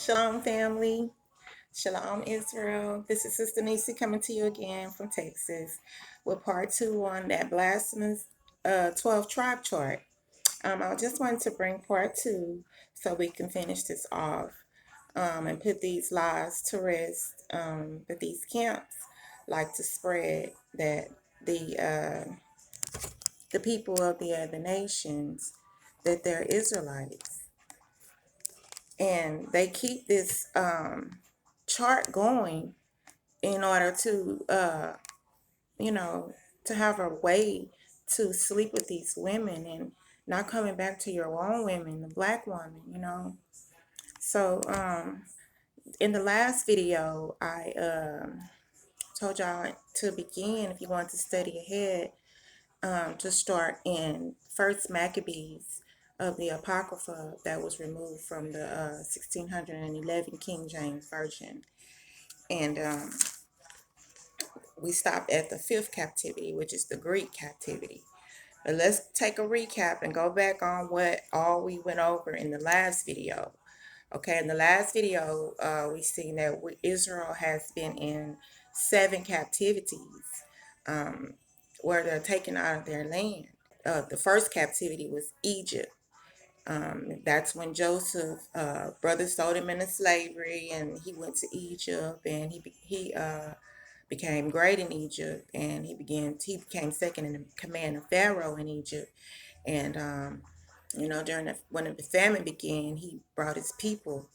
Shalom, family. Shalom, Israel. This is Sister Nisi coming to you again from Texas with part two on that blasphemous 12 tribe chart. I just wanted to bring part two so we can finish this off and put these lies to rest that these camps like to spread that the people of the other nations that they're Israelites. And they keep this chart going in order to, you know, to have a way to sleep with these women and not coming back to your own women, the black woman. So, in the last video, I told y'all to begin, if you want to study ahead, to start in First Maccabees of the Apocrypha that was removed from the 1611 King James Version. And we stopped at the fifth captivity, which is the Greek captivity. But let's take a recap and go back on what all we went over in the last video. Okay, in the last video, we seen that Israel has been in 7 captivities where they're taken out of their land. The first captivity was Egypt. That's when Joseph, brother sold him into slavery, and he went to Egypt, and he became great in Egypt, and he became second in command of Pharaoh in Egypt, and during when the famine began, he brought his people,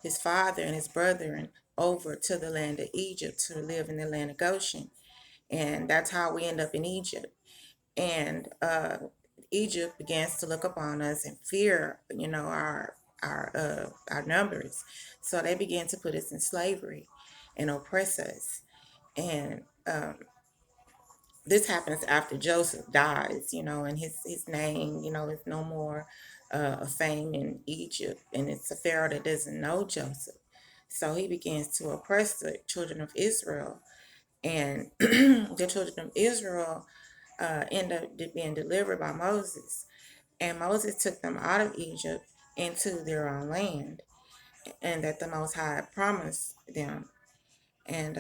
his father and his brethren, over to the land of Egypt to live in the land of Goshen, and that's how we end up in Egypt. And Egypt begins to look upon us and fear, our numbers. So they began to put us in slavery and oppress us. And this happens after Joseph dies, and his name, is no more a fame in Egypt, and it's a Pharaoh that doesn't know Joseph. So he begins to oppress the children of Israel, and the children of Israel end up being delivered by Moses. And Moses took them out of Egypt into their own land, and that the Most High promised them. And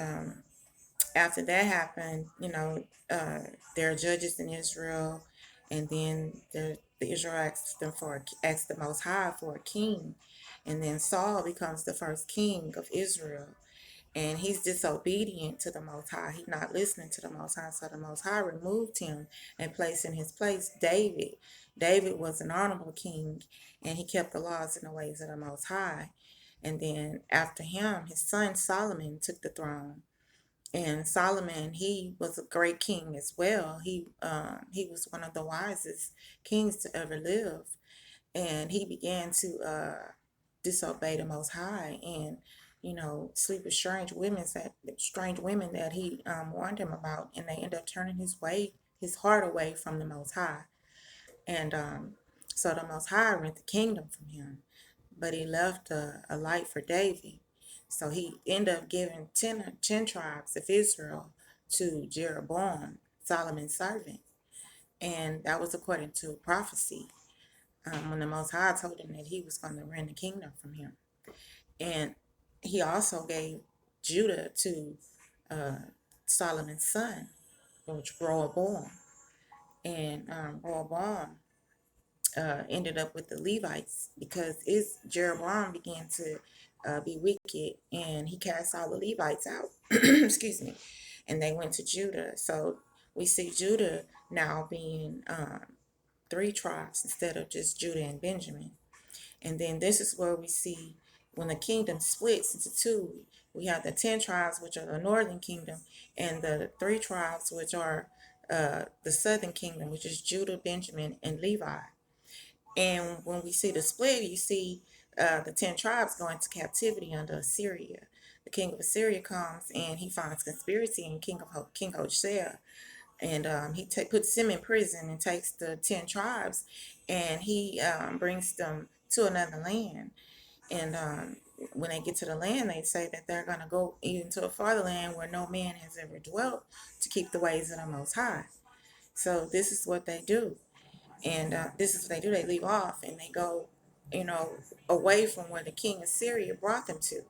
after that happened, there are judges in Israel, and then the Israelites asked the Most High for a king, and then Saul becomes the first king of Israel, and he's disobedient to the Most High. He's not listening to the Most High, so the Most High removed him and placed in his place David. David was an honorable king, and he kept the laws and the ways of the Most High. And then after him, his son Solomon took the throne. And Solomon, he was a great king as well. He was one of the wisest kings to ever live, and he began to disobey the Most High, and sleep with strange women that he warned him about, and they end up turning his heart away from the Most High, and so the Most High rent the kingdom from him, but he left a light for David. So he ended up giving 10 tribes of Israel to Jeroboam, Solomon's servant. And that was according to prophecy, when the Most High told him that he was going to rend the kingdom from him. And he also gave Judah to uh, Solomon's son, which Rehoboam. And Rehoboam ended up with the Levites because Jeroboam began to be wicked, and he cast all the Levites out. Excuse me. And they went to Judah. So we see Judah now being 3 tribes instead of just Judah and Benjamin. And then this is where we see when the kingdom splits into 2, we have the 10 tribes, which are the northern kingdom, and the 3 tribes, which are the southern kingdom, which is Judah, Benjamin, and Levi. And when we see the split, you see the 10 tribes go into captivity under Assyria. The king of Assyria comes and he finds conspiracy in King Hoshea, and he puts him in prison and takes the 10 tribes, and he brings them to another land. And when they get to the land, they say that they're going to go even to a farther land where no man has ever dwelt, to keep the ways of the Most High. So this is what they do. And this is what they do. They leave off and they go you know, away from where the king of Syria brought them to.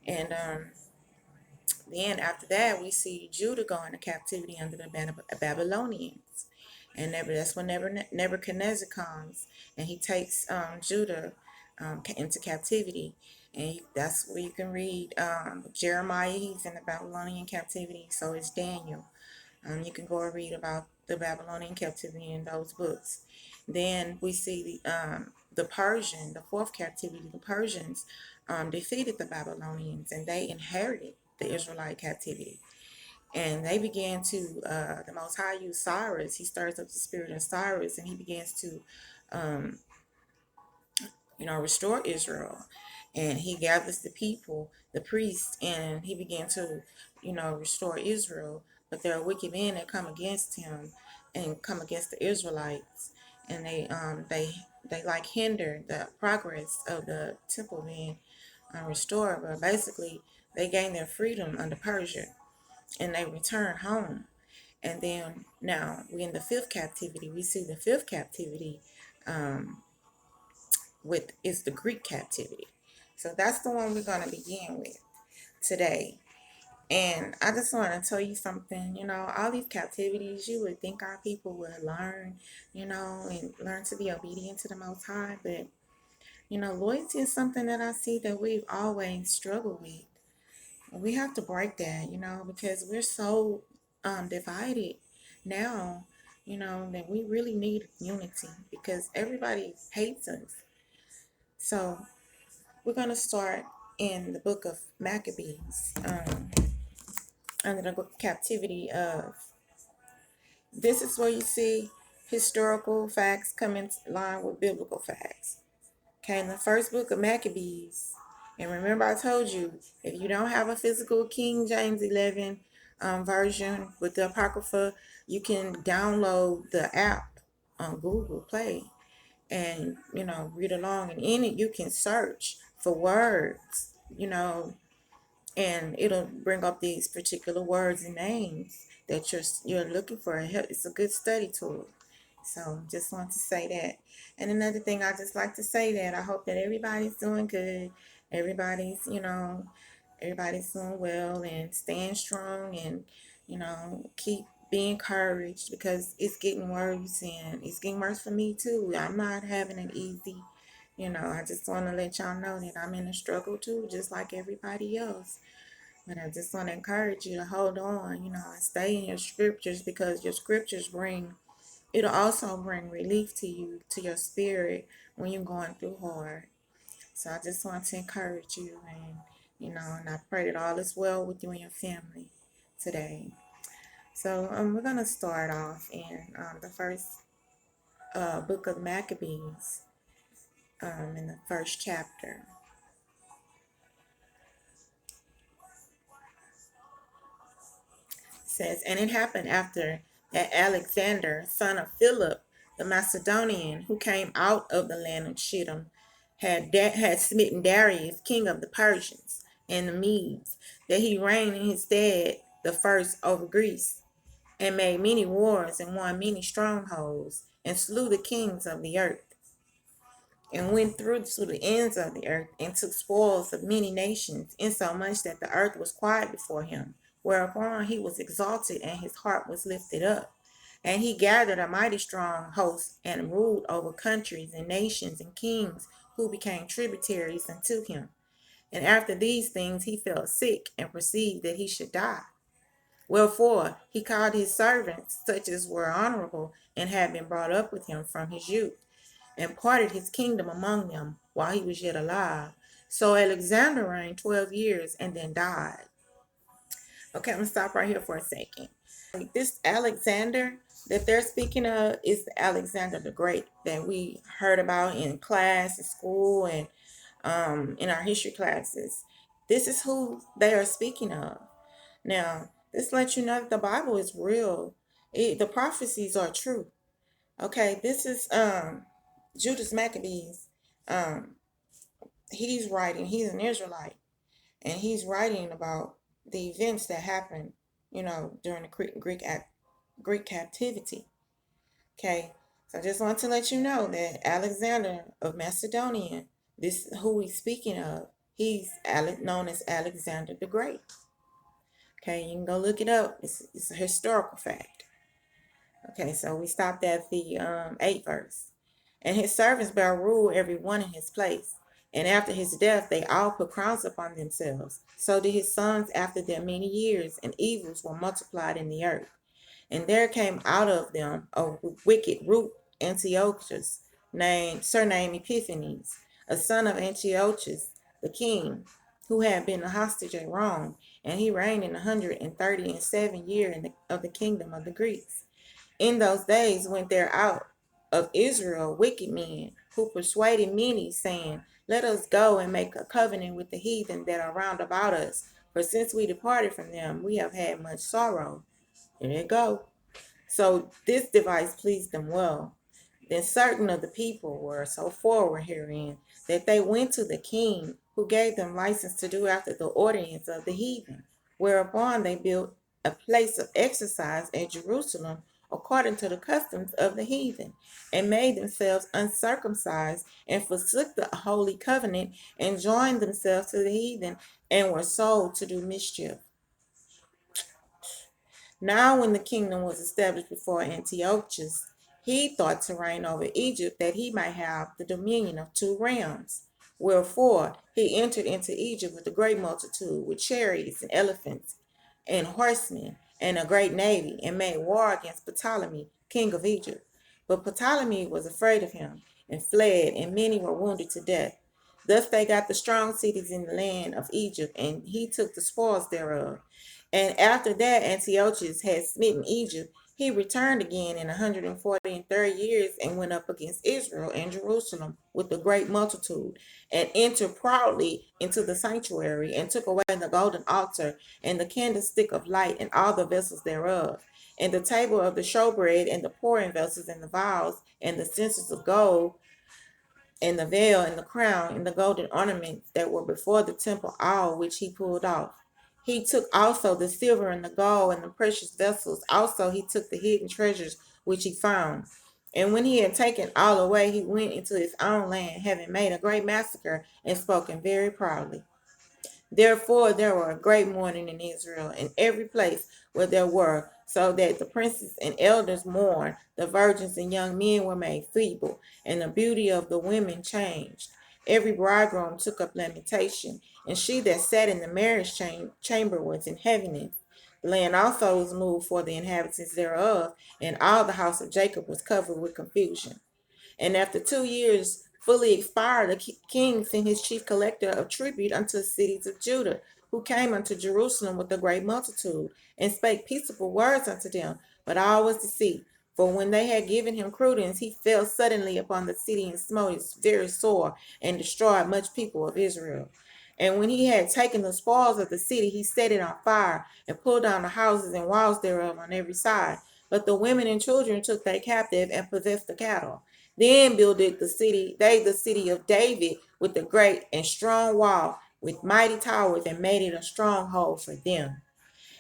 And then after that, we see Judah go into captivity under the Babylonians. And that's when Nebuchadnezzar comes and he takes Judah into captivity. And that's where you can read Jeremiah, he's in the Babylonian captivity. So is Daniel. You can go and read about the Babylonian captivity in those books. Then we see the fourth captivity. The Persians defeated the Babylonians and they inherited the Israelite captivity. And they began to, the Most High used Cyrus. He stirs up the spirit of Cyrus and he begins to um, restore Israel. And he gathers the people, the priests, and he began to, restore Israel. But there are wicked men that come against him and come against the Israelites, and they like hinder the progress of the temple being restored. But basically, they gain their freedom under Persia, and they return home. And then now we in the fifth captivity. We see the fifth captivity um, with is the Greek captivity. So that's the one we're going to begin with today. And I just want to tell you something, all these captivities, you would think our people would learn, and learn to be obedient to the Most High. But, loyalty is something that I see that we've always struggled with. We have to break that, because we're so divided now, that we really need unity because everybody hates us. So we're going to start in the book of Maccabees, under the captivity of. This is where you see historical facts come in line with biblical facts. Okay, in the first book of Maccabees, and remember I told you, if you don't have a physical King James 11 version with the Apocrypha, you can download the app on Google Play and, read along. And in it, you can search for words, and it'll bring up these particular words and names that you're looking for. It's a good study tool. So just want to say that. And another thing, I just like to say that I hope that everybody's doing good. Everybody's, everybody's doing well and staying strong, and, keep being encouraged because it's getting worse, and it's getting worse for me too. I'm not having it easy. I just want to let y'all know that I'm in a struggle too, just like everybody else. But I just want to encourage you to hold on, and stay in your scriptures, because your scriptures it'll also bring relief to you, to your spirit when you're going through hard. So I just want to encourage you, and, and I pray that all is well with you and your family today. So we're going to start off in the first book of Maccabees, in the first chapter. Says, and it happened after that Alexander, son of Philip the Macedonian, who came out of the land of Shittim, had smitten Darius, king of the Persians and the Medes, that he reigned in his stead the first over Greece, and made many wars and won many strongholds, and slew the kings of the earth, and went through to the ends of the earth, and took spoils of many nations, insomuch that the earth was quiet before him. Whereupon he was exalted, and his heart was lifted up. And he gathered a mighty strong host, and ruled over countries and nations and kings, who became tributaries unto him. And after these things he fell sick, and perceived that he should die. Wherefore he called his servants, such as were honorable, and had been brought up with him from his youth, and parted his kingdom among them while he was yet alive. So Alexander reigned 12 years and then died. Okay, I'm going to stop right here for a second. This Alexander that they're speaking of is the Alexander the Great that we heard about in class, in school, and in our history classes. This is who they are speaking of. Now, this lets you know that the Bible is real. The prophecies are true. Okay, this is Judas Maccabees. Um, he's an Israelite, and he's writing about the events that happened, during the Greek captivity. Okay, So I just want to let you know that Alexander of Macedonia, this is who he's speaking of. He's known as Alexander the Great. Okay, you can go look it up. It's a historical fact. Okay, so we stopped at the 8th verse. And his servants bare rule every one in his place. And after his death, they all put crowns upon themselves. So did his sons after them many years, and evils were multiplied in the earth. And there came out of them a wicked root, Antiochus, surnamed Epiphanes, a son of Antiochus the king, who had been a hostage at Rome, and he reigned in 137 years of the kingdom of the Greeks. In those days went there out of Israel wicked men, who persuaded many, saying, Let us go and make a covenant with the heathen that are round about us. For since we departed from them, we have had much sorrow. There you go. So this device pleased them well. Then certain of the people were so forward herein that they went to the king, who gave them license to do after the ordinance of the heathen. Whereupon they built a place of exercise at Jerusalem according to the customs of the heathen, and made themselves uncircumcised, and forsook the holy covenant, and joined themselves to the heathen, and were sold to do mischief. Now when the kingdom was established before Antiochus, he thought to reign over Egypt, that he might have the dominion of 2 realms. Wherefore he entered into Egypt with a great multitude, with chariots and elephants and horsemen, and a great navy, and made war against Ptolemy, king of Egypt. But Ptolemy was afraid of him, and fled, and many were wounded to death. Thus they got the strong cities in the land of Egypt, and he took the spoils thereof. And after that Antiochus had smitten Egypt, he returned again in 143 years, and went up against Israel and Jerusalem with a great multitude, and entered proudly into the sanctuary, and took away the golden altar, and the candlestick of light, and all the vessels thereof, and the table of the showbread, and the pouring vessels, and the vials, and the censers of gold, and the veil, and the crown, and the golden ornaments that were before the temple, all which he pulled off. He took also the silver and the gold and the precious vessels. Also he took the hidden treasures which he found. And when he had taken all away, he went into his own land, having made a great massacre, and spoken very proudly. Therefore there were a great mourning in Israel, in every place where there were, so that the princes and elders mourned, the virgins and young men were made feeble, and the beauty of the women changed. Every bridegroom took up lamentation, and she that sat in the marriage chamber was in heaviness. The land also was moved for the inhabitants thereof, and all the house of Jacob was covered with confusion. And after 2 years fully expired, the king sent his chief collector of tribute unto the cities of Judah, who came unto Jerusalem with a great multitude, and spake peaceable words unto them. But all was deceit. For when they had given him credence, he fell suddenly upon the city, and smote it very sore, and destroyed much people of Israel. And when he had taken the spoils of the city, he set it on fire, and pulled down the houses and walls thereof on every side. But the women and children took they captive, and possessed the cattle. Then builded the city of David, with a great and strong wall, with mighty towers, and made it a stronghold for them.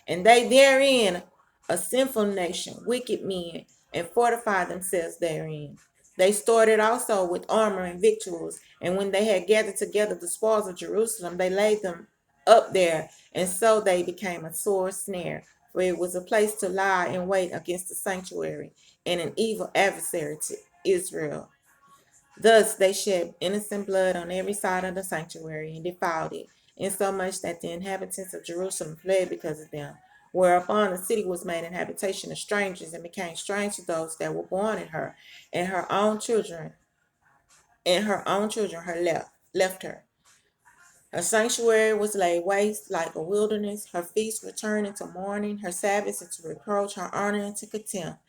And they therein, a sinful nation, wicked men, and fortified themselves therein. They stored it also with armor and victuals, and when they had gathered together the spoils of Jerusalem, they laid them up there, and so they became a sore snare, for it was a place to lie in wait against the sanctuary, and an evil adversary to Israel. Thus they shed innocent blood on every side of the sanctuary, and defiled it, insomuch that the inhabitants of Jerusalem fled because of them. Whereupon the city was made an habitation of strangers, and became strange to those that were born in her, and her own children her left her. Her sanctuary was laid waste like a wilderness. Her feasts were turned into mourning, her Sabbaths into reproach, her honor into contempt.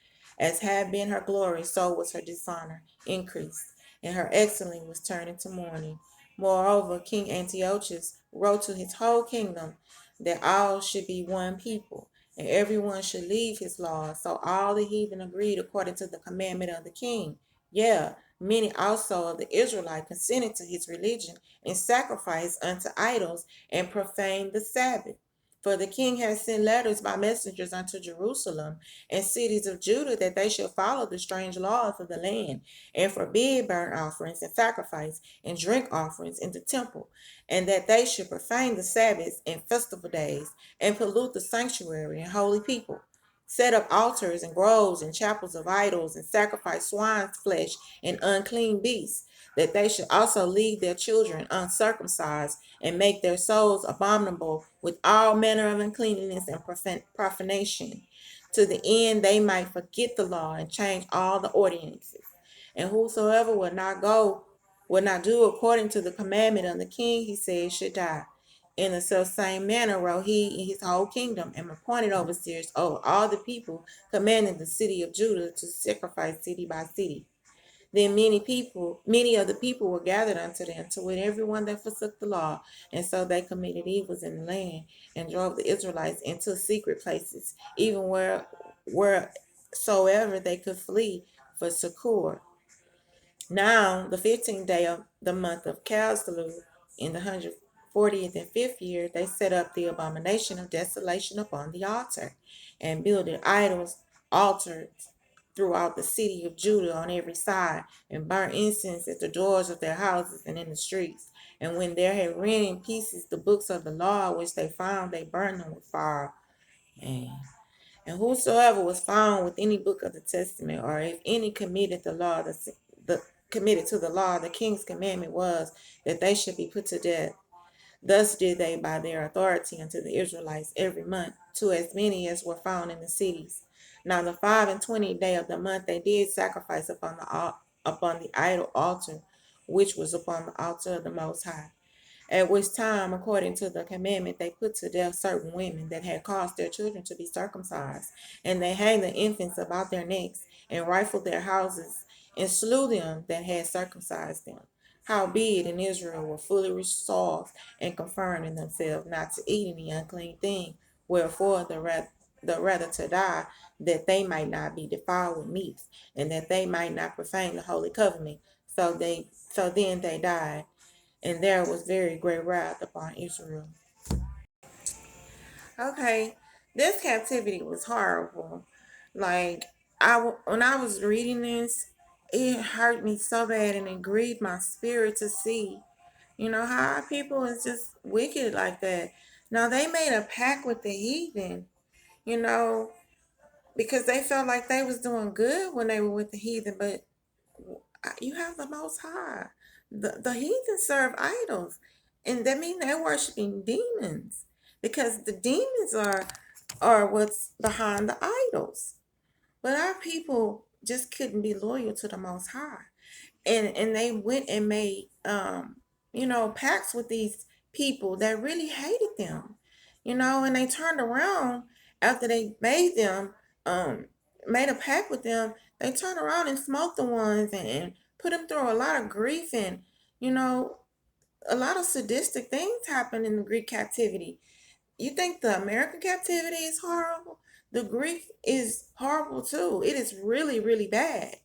As had been her glory, so was her dishonor increased, and her excellency was turned into mourning. Moreover, King Antiochus wrote to his whole kingdom that all should be one people, and everyone should leave his laws. So all the heathen agreed according to the commandment of the king. Yeah, many also of the Israelites consented to his religion, and sacrificed unto idols, and profaned the Sabbath. For the king had sent letters by messengers unto Jerusalem and cities of Judah that they should follow the strange laws of the land and forbid burnt offerings and sacrifice and drink offerings in the temple, and that they should profane the Sabbaths and festival days and pollute the sanctuary and holy people, set up altars and groves and chapels of idols, and sacrifice swine's flesh and unclean beasts, that they should also leave their children uncircumcised and make their souls abominable with all manner of uncleanness and profanation, to the end they might forget the law and change all the ordinances. And whosoever would not do according to the commandment of the king, he said, should die. In the self same manner wrote he in his whole kingdom, and appointed overseers over all the people, commanding the city of Judah to sacrifice city by city. Then many of the people were gathered unto them, to wit, everyone that forsook the law, and so they committed evils in the land, and drove the Israelites into secret places, even wheresoever they could flee for succor. Now, the 15th day of the month of Caslu, in the 140th and 5th year, they set up the abomination of desolation upon the altar, and builded altars throughout the city of Judah on every side, and burnt incense at the doors of their houses and in the streets. And when they had rent in pieces the books of the law which they found, they burned them with fire. And whosoever was found with any book of the testament, or if any committed committed to the law, the king's commandment was that they should be put to death. Thus did they by their authority unto the Israelites every month, to as many as were found in the cities. Now the 25th day of the month they did sacrifice upon the idol altar, which was upon the altar of the Most High. At which time, according to the commandment, they put to death certain women that had caused their children to be circumcised, and they hanged the infants about their necks, and rifled their houses, and slew them that had circumcised them. Howbeit in Israel were fully resolved and confirmed in themselves not to eat any unclean thing, wherefore the rather to die, that they might not be defiled with meats, and that they might not profane the holy covenant. So then they died, and there was very great wrath upon Israel. Okay, this captivity was horrible. Like when I was reading this, it hurt me so bad, and it grieved my spirit to see, how our people is just wicked like that. Now they made a pact with the heathen, you know, because they felt like they was doing good when they were with the heathen, but you have the Most High. The heathen serve idols, and that means they're worshiping demons, because the demons are what's behind the idols. But our people just couldn't be loyal to the Most High, and they went and made pacts with these people that really hated them, and they turned around after they um made a pact with them. They turned around and smoked the ones, and put them through a lot of grief, and you know a lot of sadistic things happened in the Greek captivity. You think the American captivity is horrible? The Greek is horrible too. It is really, really bad.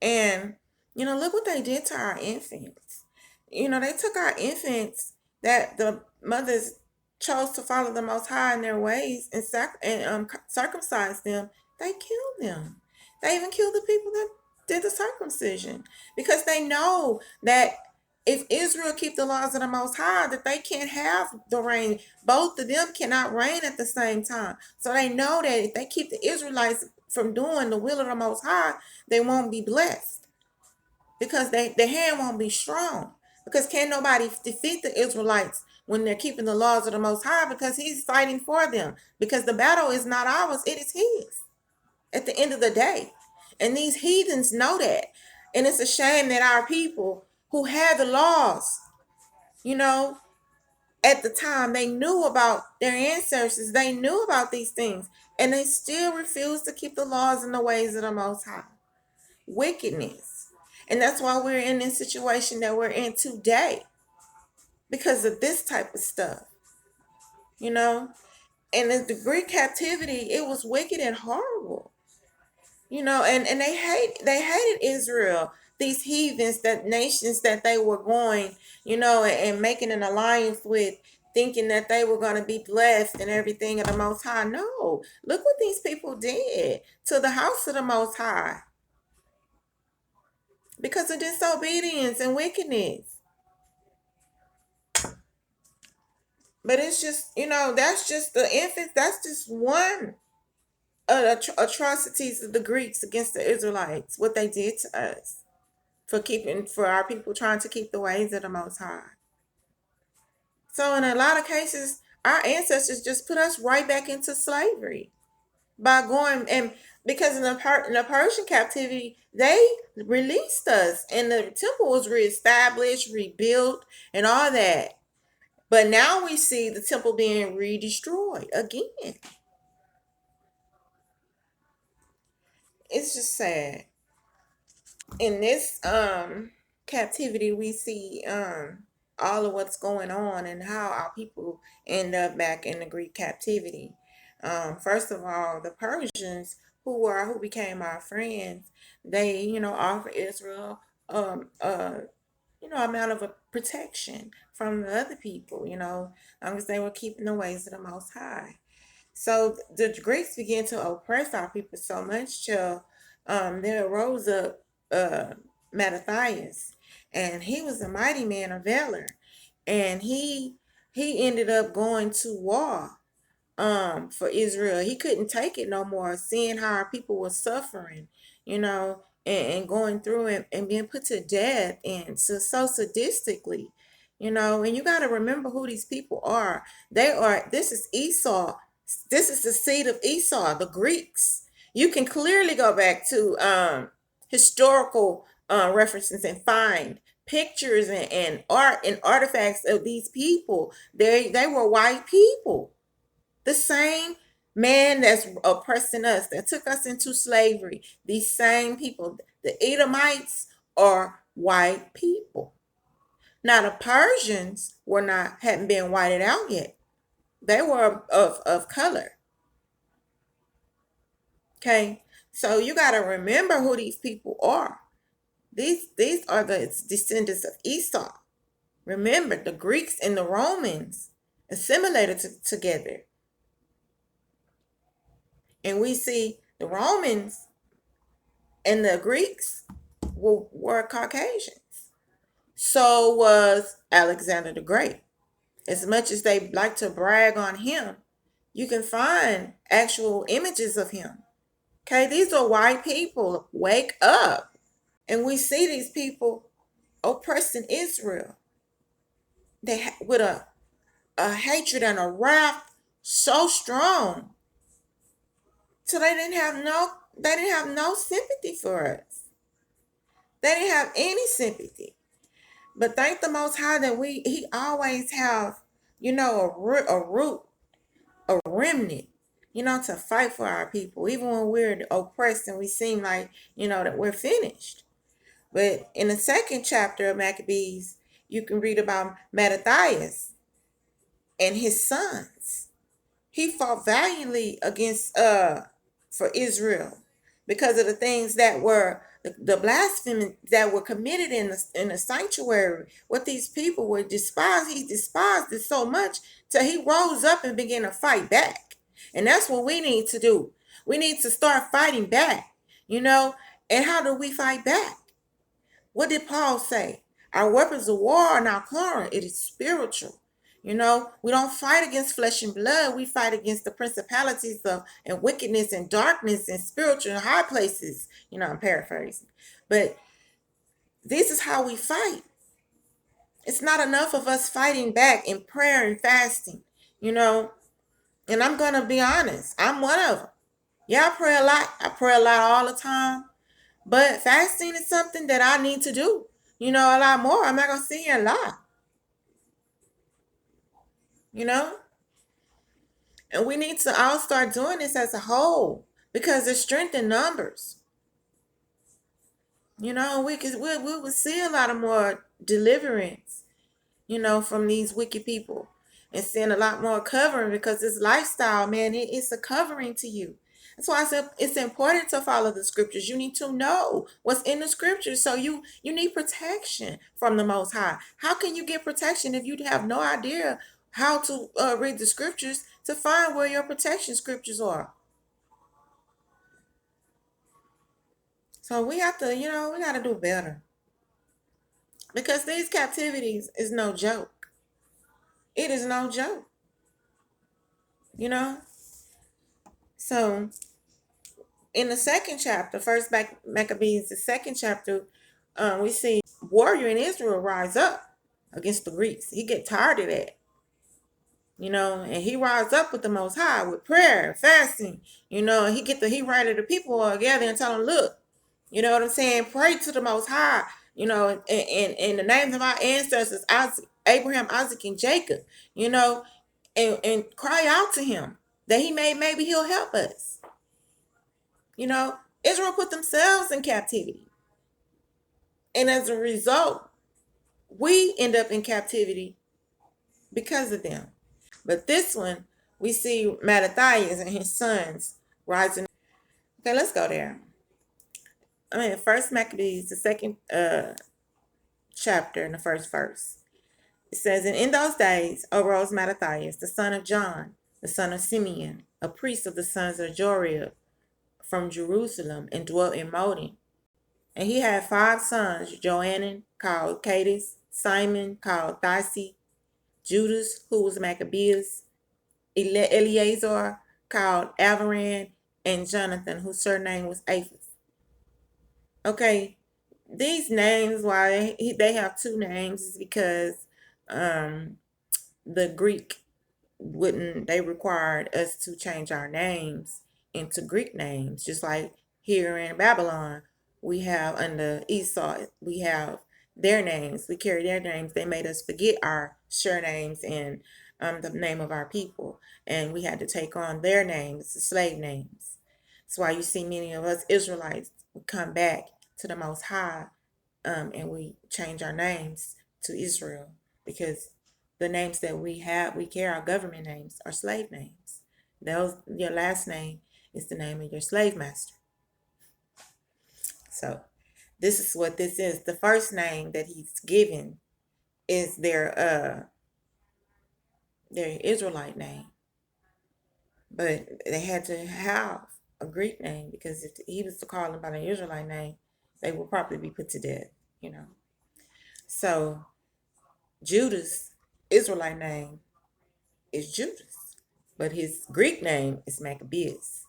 And, look what they did to our infants. They took our infants that the mothers chose to follow the Most High in their ways, and circumcised them. They killed them. They even killed the people that did the circumcision, because they know that if Israel keep the laws of the Most High, that they can't have the reign. Both of them cannot reign at the same time. So they know that if they keep the Israelites from doing the will of the Most High, they won't be blessed, because their hand won't be strong. Because can't nobody defeat the Israelites when they're keeping the laws of the Most High, because He's fighting for them. Because the battle is not ours, it is His at the end of the day. And these heathens know that. And it's a shame that our people who had the laws, you know, at the time, they knew about their ancestors, they knew about these things, and they still refuse to keep the laws and the ways of the Most High. Wickedness. And that's why we're in this situation that we're in today, because of this type of stuff, you know. And in the Greek captivity, it was wicked and horrible. And they hated Israel, these heathens, that nations that they were going, and making an alliance with. thinking that they were going to be blessed and everything of the Most High. No, look what these people did to the house of the Most High because of disobedience and wickedness. But it's just, that's just the infant. That's just one of the atrocities of the Greeks against the Israelites, what they did to us for our people trying to keep the ways of the Most High. So in a lot of cases, our ancestors just put us right back into slavery by going and because in the Persian captivity, they released us and the temple was reestablished, rebuilt, and all that. But now we see the temple being re-destroyed again. It's just sad. In this captivity, we see all of what's going on and how our people end up back in the Greek captivity. First of all, the Persians who became our friends, they offer Israel amount of a protection from the other people, long as they were keeping the ways of the Most High. So the Greeks began to oppress our people so much till there arose up Mattathias, and he was a mighty man of valor, and he ended up going to war for Israel. He couldn't take it no more, seeing how our people were suffering, and going through and being put to death and so sadistically, and you got to remember who these people are. This is Esau. This is the seed of Esau, the Greeks. You can clearly go back to historical references and find pictures and art and artifacts of these people. They were white people, the same man that's oppressing us, that took us into slavery. These same people, the Edomites, are white people. Now the Persians hadn't been whited out yet. They were of color. Okay, so you got to remember who these people are. These are the descendants of Esau. Remember, the Greeks and the Romans assimilated together. And we see the Romans and the Greeks were Caucasians. So was Alexander the Great. As much as they like to brag on him, you can find actual images of him. Okay, these are white people. Wake up. And we see these people oppressing Israel. With a hatred and a wrath so strong. So they didn't have no sympathy for us. They didn't have any sympathy. But thank the Most High that He always have, a root, a remnant, to fight for our people, even when we're oppressed and we seem like, that we're finished. But in the second chapter of Maccabees, you can read about Mattathias and his sons. He fought valiantly against for Israel because of the things that were the blasphemy that were committed in the sanctuary. What these people were despised, he despised it so much till he rose up and began to fight back. And that's what we need to do. We need to start fighting back, And how do we fight back? What did Paul say? Our weapons of war are not carnal, it is spiritual. We don't fight against flesh and blood. We fight against the principalities and wickedness and darkness and spiritual and high places. I'm paraphrasing. But this is how we fight. It's not enough of us fighting back in prayer and fasting, And I'm going to be honest. I'm one of them. Yeah, I pray a lot. I pray a lot all the time. But fasting is something that I need to do, a lot more. I'm not going to sit here and lie. And we need to all start doing this as a whole because there's strength in numbers. We will see a lot of more deliverance, from these wicked people and seeing a lot more covering because this lifestyle, man, it's a covering to you. That's why it's important to follow the scriptures. You need to know what's in the scriptures. So you need protection from the Most High. How can you get protection if you have no idea how to read the scriptures to find where your protection scriptures are. So we have to, we got to do better, because these captivities is no joke. It is no joke, you know. So in the second chapter, first Maccabees, the second chapter, we see warrior in Israel rise up against the Greeks. He get tired of that, and he rise up with the Most High with prayer, fasting, and he rallied the people together and tell them, look, you know what I'm saying, pray to the Most High, in the names of our ancestors, Isaac, Abraham, Isaac, and Jacob, and cry out to him that maybe he'll help us. Israel put themselves in captivity. And as a result, we end up in captivity because of them. But this one, we see Mattathias and his sons rising. Okay, let's go there. First Maccabees, the second chapter, in the first verse. It says, and in those days arose Mattathias, the son of John, the son of Simeon, a priest of the sons of Joarib, from Jerusalem, and dwelt in Modin. And he had 5 sons, Johanan, called Cades, Simon, called Thisi, Judas, who was Maccabeus, Eleazar, called Avaran, and Jonathan, whose surname was Aphus. Okay, these names, why they have 2 names, is because the Greek they required us to change our names into Greek names, just like here in Babylon, we have under Esau, we have their names, we carry their names. They made us forget our surnames and the name of our people, and we had to take on their names, the slave names. That's why you see many of us Israelites come back to the Most High, and we change our names to Israel, because the names that we carry, our government names, are slave names. Your last name is the name of your slave master. So this is what this is. The first name that he's given is their Israelite name. But they had to have a Greek name, because if he was to call them by an Israelite name, they would probably be put to death, So Judas' Israelite name is Judas, but his Greek name is Maccabeus.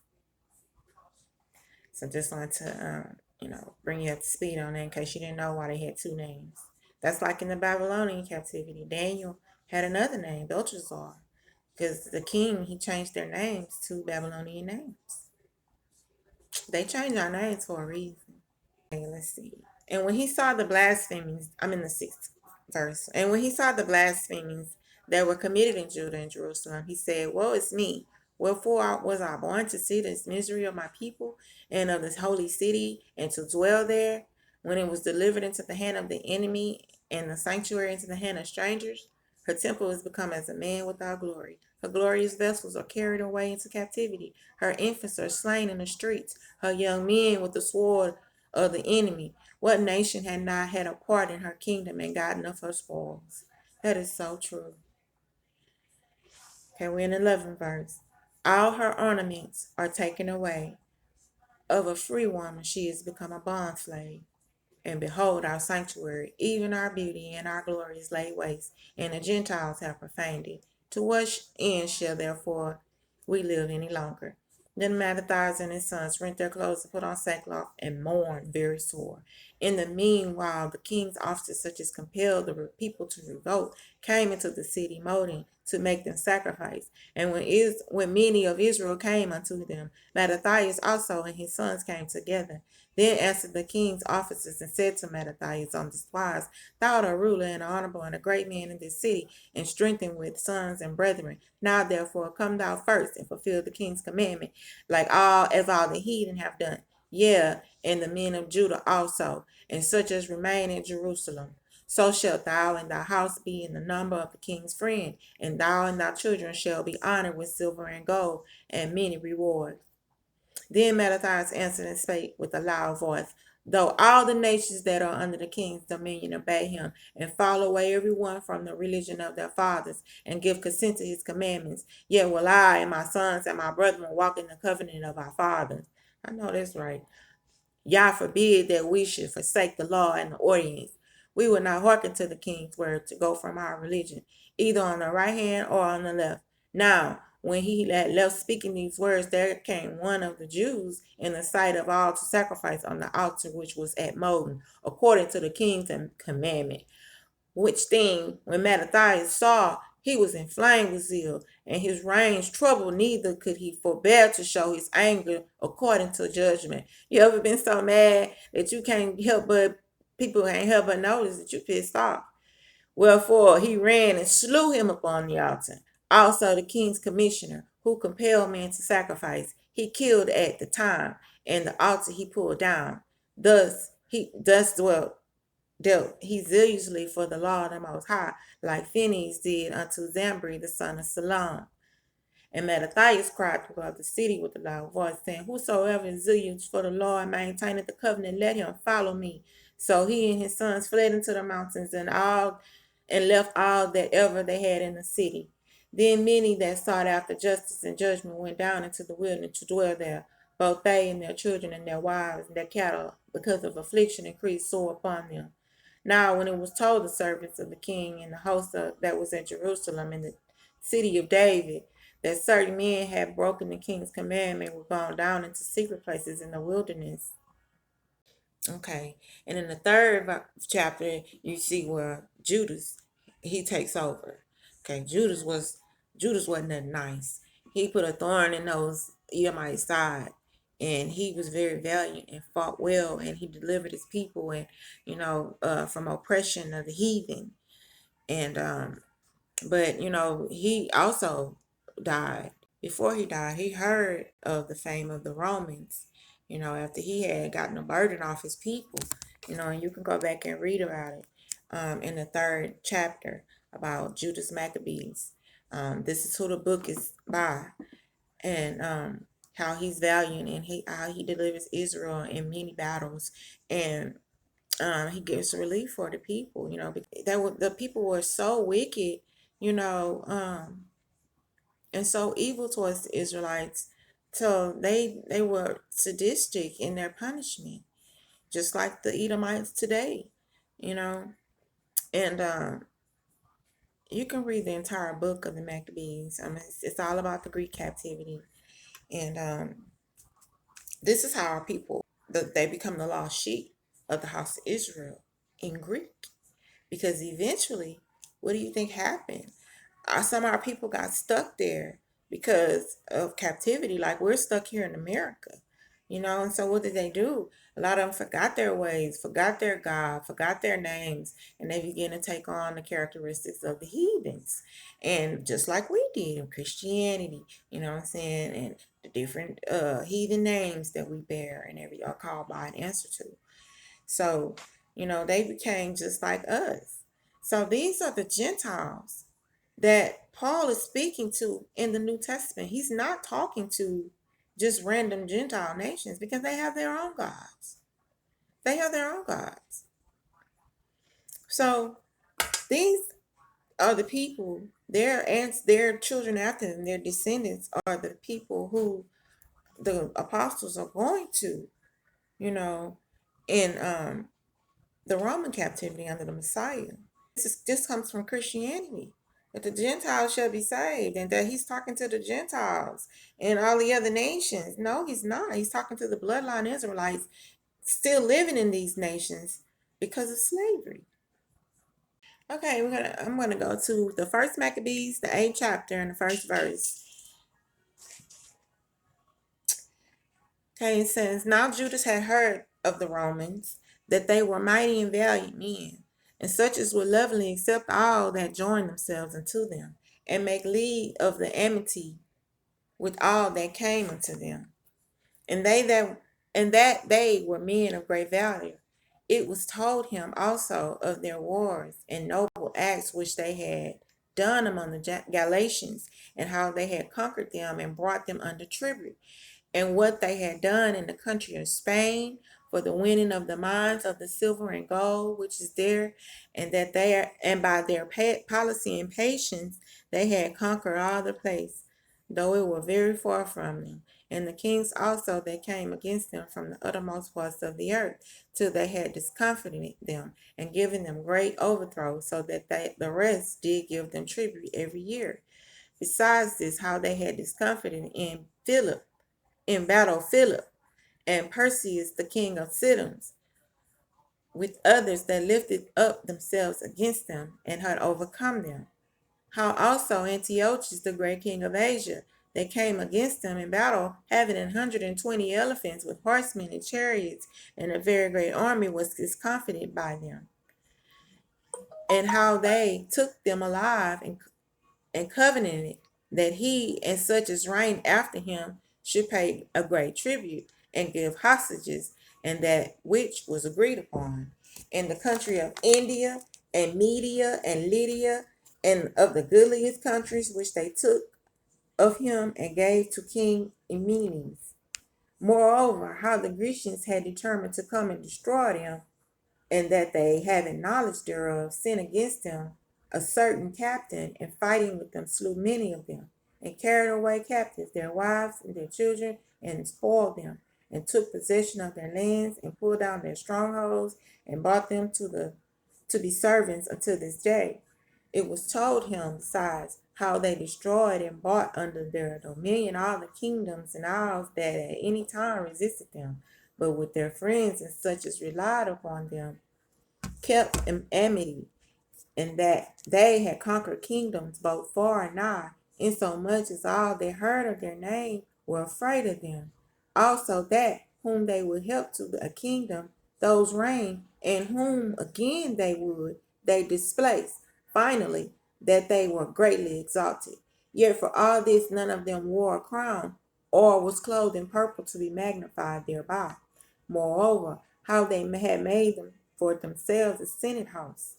So just wanted to, bring you up to speed on that, in case you didn't know why they had 2 names. That's like in the Babylonian captivity. Daniel had another name, Belshazzar, because the king, he changed their names to Babylonian names. They changed our names for a reason. Okay, let's see. And when he saw the blasphemies, I'm in the 6th verse. And when he saw the blasphemies that were committed in Judah and Jerusalem, he said, woe is me. Wherefore was I born to see this misery of my people and of this holy city, and to dwell there, when it was delivered into the hand of the enemy, and the sanctuary into the hand of strangers? Her temple is become as a man without glory. Her glorious vessels are carried away into captivity. Her infants are slain in the streets. Her young men with the sword of the enemy. What nation had not had a part in her kingdom and gotten of her spoils? That is so true. Okay, we're in the 11th verse. All her ornaments are taken away. Of a free woman she is become a bond slave. And behold, our sanctuary, even our beauty and our glory, is laid waste, and the Gentiles have profaned it. To what end shall therefore we live any longer? Then Mattathias and his sons rent their clothes and put on sackcloth and mourn very sore. In the meanwhile, the king's officers, such as compelled the people to revolt, came into the city Modin to make them sacrifice. And when many of Israel came unto them, Mattathias also and his sons came together. Then answered the king's officers and said to Mattathias on this wise, thou art a ruler and honorable and a great man in this city, and strengthened with sons and brethren. Now therefore come thou first and fulfill the king's commandment, as all the heathen have done. Yea, and the men of Judah also, and such as remain in Jerusalem. So shalt thou and thy house be in the number of the king's friend, and thou and thy children shall be honored with silver and gold, and many rewards. Then Mattathias answered and spake with a loud voice, though all the nations that are under the king's dominion obey him and fall away everyone from the religion of their fathers and give consent to his commandments, yet will I and my sons and my brethren walk in the covenant of our fathers. I know that's right. Yah forbid that we should forsake the law and the ordinance. We will not hearken to the king's word to go from our religion, either on the right hand or on the left. Now, when he had left speaking these words, there came one of the Jews in the sight of all to sacrifice on the altar which was at Molden, according to the king's commandment. Which thing, when Mattathias saw, he was inflamed with zeal, and his reins troubled, neither could he forbear to show his anger according to judgment. You ever been so mad that you can't help but, people can't help but notice that you pissed off? Wherefore he ran and slew him upon the altar. Also the king's commissioner, who compelled men to sacrifice, he killed at the time, and the altar he pulled down. Thus dealt he zealously for the law of the Most High, like Phineas did unto Zambri the son of Salom. And Mattathias cried throughout the city with a loud voice, saying, whosoever is zealous for the law and maintaineth the covenant, let him follow me. So he and his sons fled into the mountains and left all that ever they had in the city. Then many that sought after justice and judgment went down into the wilderness to dwell there, both they and their children and their wives and their cattle, because of affliction increased sore upon them. Now, when it was told the servants of the king and the host that was at Jerusalem in the city of David, that certain men had broken the king's commandment, were gone down into secret places in the wilderness. Okay, and in the third chapter, you see where Judas, he takes over. Okay, Judas wasn't that nice. He put a thorn in those Edomites' side, and he was very valiant and fought well, and he delivered his people and from oppression of the heathen. And but he also died. Before he died, he heard of the fame of the Romans, after he had gotten a burden off his people, and you can go back and read about it in the third chapter about Judas Maccabees. This is who the book is by, and how he's valiant and how he delivers Israel in many battles, and he gives relief for the people, because the people were so wicked, you know, um, and so evil towards the Israelites. So they were sadistic in their punishment, just like the Edomites today, you know. And you can read the entire book of the Maccabees. It's all about the Greek captivity, and this is how our people they become the lost sheep of the house of Israel in Greek. Because eventually, what do you think happened? Some of our people got stuck there because of captivity, like we're stuck here in America, and so what did they do? A lot of them forgot their ways, forgot their God, forgot their names, and they began to take on the characteristics of the heathens. And just like we did in Christianity, you know what I'm saying, and the different heathen names that we bear and every are called by and answer to. So, they became just like us. So these are the Gentiles that Paul is speaking to in the New Testament. He's not talking to just random Gentile nations because they have their own gods. They have their own gods. So these are the people, their children after them, their descendants are the people who the apostles are going to, in the Roman captivity under the Messiah. This comes from Christianity, that the Gentiles shall be saved, and that he's talking to the Gentiles and all the other nations. No, he's not. He's talking to the bloodline Israelites still living in these nations because of slavery. Okay, I'm gonna go to the first Maccabees, the 8th chapter, and the first verse. Okay, it says, now Judas had heard of the Romans, that they were mighty and valiant men, and such as would lovingly accept all that join themselves unto them, and make league of the amity with all that came unto them. And that they were men of great value. It was told him also of their wars and noble acts which they had done among the Galatians, and how they had conquered them and brought them under tribute, and what they had done in the country of Spain, for the winning of the mines of the silver and gold which is there, and that they are, and by their policy and patience they had conquered all the place, though it were very far from them. And the kings also that came against them from the uttermost parts of the earth, till they had discomfited them, and given them great overthrow, so that the rest did give them tribute every year. Besides this, how they had discomfited in battle Philip, and Perseus the king of Sidons, with others that lifted up themselves against them, and had overcome them. How also Antiochus the great king of Asia, they came against them in battle, having 120 elephants with horsemen and chariots, and a very great army was discomfited by them. And how they took them alive and covenanted that he and such as reigned after him should pay a great tribute and give hostages, and that which was agreed upon. In the country of India and Media and Lydia, and of the goodliest countries which they took of him and gave to King Emenes. Moreover, how the Grecians had determined to come and destroy them, and that they, having knowledge thereof, sent against them a certain captain, and fighting with them slew many of them, and carried away captives their wives and their children, and spoiled them, and took possession of their lands, and pulled down their strongholds, and brought them to be servants unto this day. It was told him besides how they destroyed and brought under their dominion all the kingdoms and isles that at any time resisted them, but with their friends and such as relied upon them, kept in amity, and that they had conquered kingdoms both far and nigh, insomuch as all that heard of their name were afraid of them. Also that whom they would help to a kingdom, those reigned, and whom again they displaced. Finally, that they were greatly exalted. Yet for all this none of them wore a crown, or was clothed in purple to be magnified thereby. Moreover, how they had made them for themselves a senate house,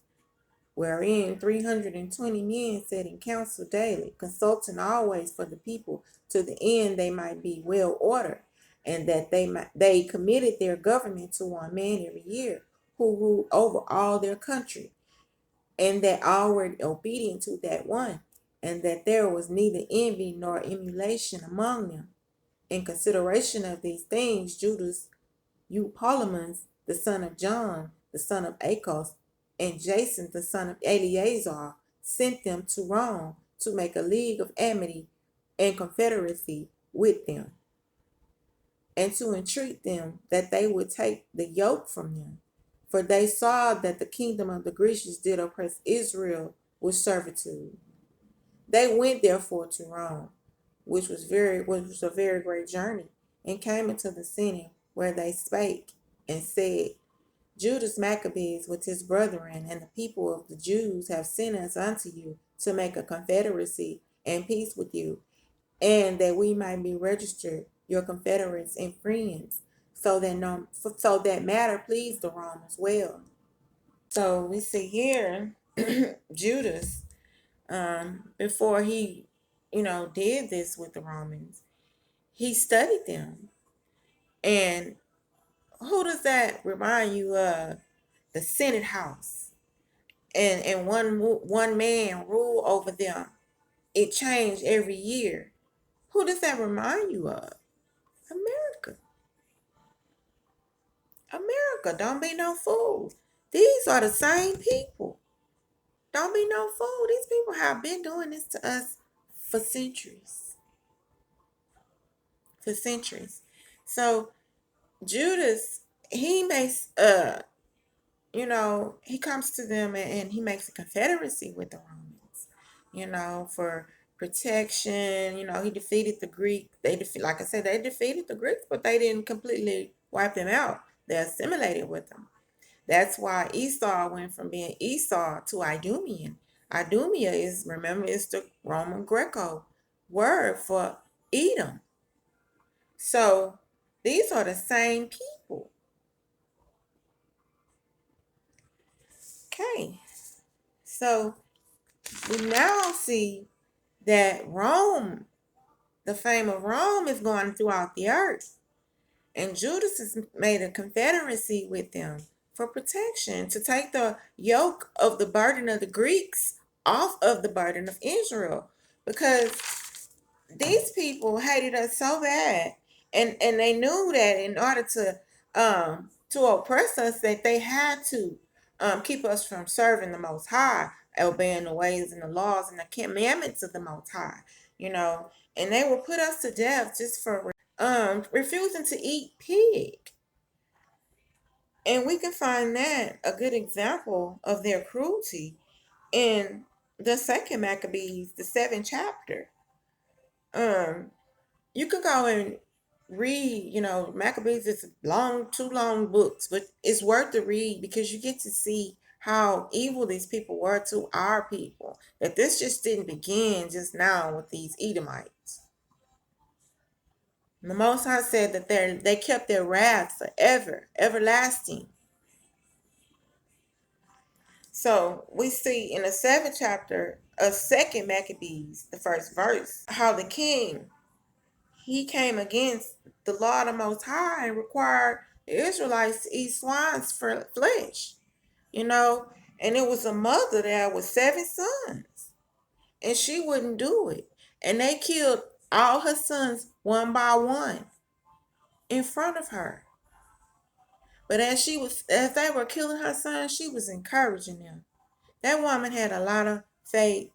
wherein 320 men sat in council daily, consulting always for the people, to the end they might be well ordered, and that they committed their government to one man every year, who ruled over all their country, and that all were obedient to that one, and that there was neither envy nor emulation among them. In consideration of these things, Judas Eupolemus, the son of John, the son of Achos, and Jason, the son of Eleazar, sent them to Rome to make a league of amity and confederacy with them, and to entreat them that they would take the yoke from them. For they saw that the kingdom of the Grecians did oppress Israel with servitude. They went therefore to Rome, which was a very great journey, and came into the city, where they spake and said, Judas Maccabees with his brethren and the people of the Jews have sent us unto you to make a confederacy and peace with you, and that we might be registered your confederates and friends, so that matter pleased the Romans well. So we see here Judas, before he, did this with the Romans, he studied them. And who does that remind you of? The Senate House. And one man rule over them. It changed every year. Who does that remind you of? America. America. Don't be no fool. These are the same people. Don't be no fool. These people have been doing this to us for centuries. For centuries. So Judas, he makes he comes to them, and he makes a confederacy with the Romans, for protection. He defeated the Greek. Like I said, they defeated the Greeks, but they didn't completely wipe them out. They assimilated with them. That's why Esau went from being Esau to Idumean. Idumea is the Roman Greco word for Edom. So these are the same people. Okay. So we now see that Rome, the fame of Rome, is going throughout the earth. And Judas has made a confederacy with them for protection, to take the yoke of the burden of the Greeks off of the burden of Israel. Because these people hated us so bad, and they knew that in order to oppress us, that they had to keep us from serving the Most High, obeying the ways and the laws and the commandments of the Most High, you know. And they will put us to death just for refusing to eat pig. And we can find that a good example of their cruelty in the second Maccabees, the 7th chapter. um you could go and read, Maccabees is long, 2 long books, but it's worth the read because you get to see how evil these people were to our people. That this just didn't begin just now with these Edomites. And the Most High said that they kept their wrath forever, everlasting. So we see in the 7th chapter of second Maccabees, the first verse, how the king, he came against the law of the Most High and required the Israelites to eat swine's flesh, you know. And it was a mother there with 7 sons, and she wouldn't do it. And they killed all her sons one by one in front of her. But as they were killing her sons, she was encouraging them. That woman had a lot of faith,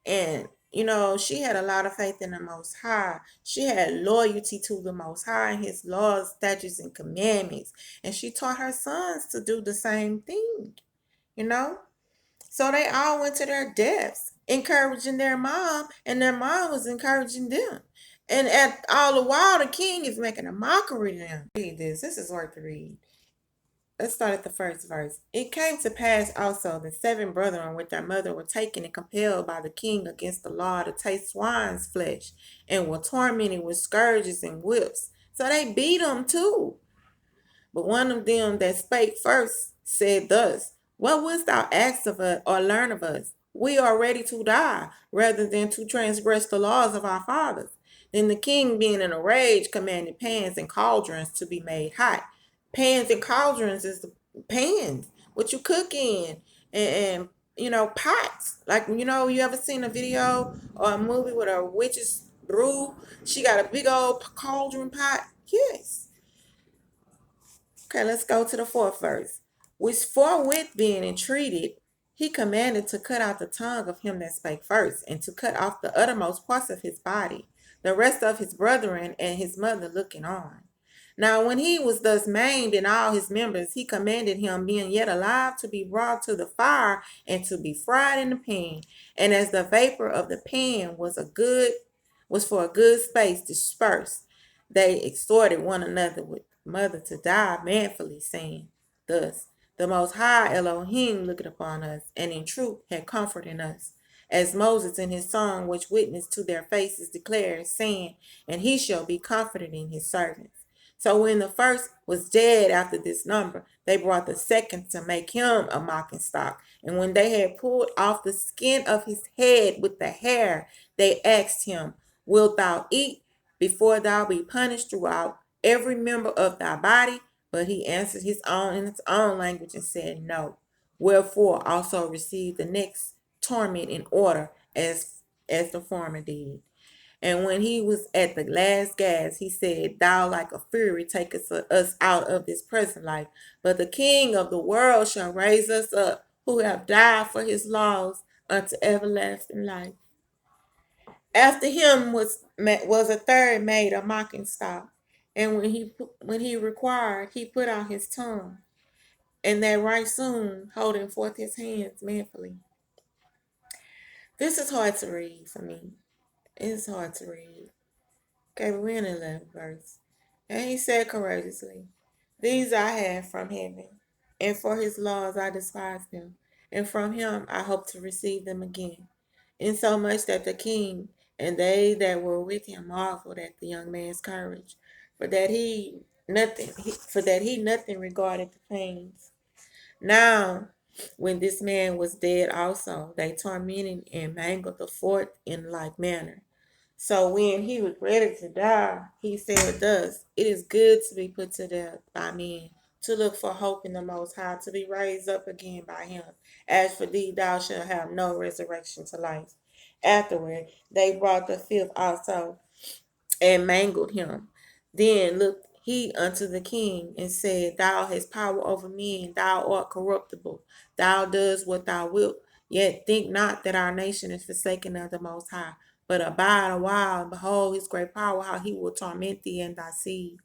and she had a lot of faith in the Most High. She had loyalty to the Most High and his laws, statutes, and commandments. And she taught her sons to do the same thing, you know? So they all went to their deaths, encouraging their mom, and their mom was encouraging them. And at all the while, the king is making a mockery of them. Read this. This is worth the read. Let's start at the first verse. It came to pass also that 7 brethren with their mother were taken and compelled by the king against the law to taste swine's flesh, and were tormented with scourges and whips. So they beat them too. But one of them that spake first said thus, What wouldst thou ask of us, or learn of us? We are ready to die, rather than to transgress the laws of our fathers. Then the king, being in a rage, commanded pans and cauldrons to be made hot. Pans and cauldrons is the pans, what you cook in, and pots. Like, you ever seen a video or a movie with a witch's brew? She got a big old cauldron pot. Yes. Okay, let's go to the 4th verse. Which forthwith being entreated, he commanded to cut out the tongue of him that spake first, and to cut off the uttermost parts of his body, the rest of his brethren and his mother looking on. Now when he was thus maimed in all his members, he commanded him, being yet alive, to be brought to the fire, and to be fried in the pan. And as the vapor of the pan was for a good space dispersed, they exhorted one another with mother to die manfully, saying thus, The Most High Elohim looked upon us, and in truth had comfort in us. As Moses in his song, which witnessed to their faces, declared, saying, And he shall be comforted in his servants. So when the first was dead after this number, they brought the second to make him a mocking stock. And when they had pulled off the skin of his head with the hair, they asked him, Wilt thou eat before thou be punished throughout every member of thy body? But he answered in his own language and said, No. Wherefore also received the next torment in order as the former did. And when he was at the last gasp, he said, Thou like a fury takest us out of this present life. But the King of the world shall raise us up, who have died for his laws, unto everlasting life. After him was a third made a mocking stock. And when he required, he put out his tongue, and that right soon, holding forth his hands manfully. This is hard to read for me. It's hard to read. Okay, but we're in the 11th verse. And he said courageously, These I have from heaven, and for his laws I despise them, and from him I hope to receive them again. Insomuch that the king and they that were with him marveled at the young man's courage, for that he nothing regarded the pains. Now, when this man was dead also, they tormented and mangled the fourth in like manner. So when he was ready to die, he said thus, it is good to be put to death by men, to look for hope in the Most High, to be raised up again by him. As for thee, thou shalt have no resurrection to life. Afterward, they brought the fifth also, and mangled him. Then looked he unto the king and said, thou hast power over men, thou art corruptible, thou doest what thou wilt. Yet think not that our nation is forsaken of the Most High, but abide a while, and behold his great power, how he will torment thee and thy seed.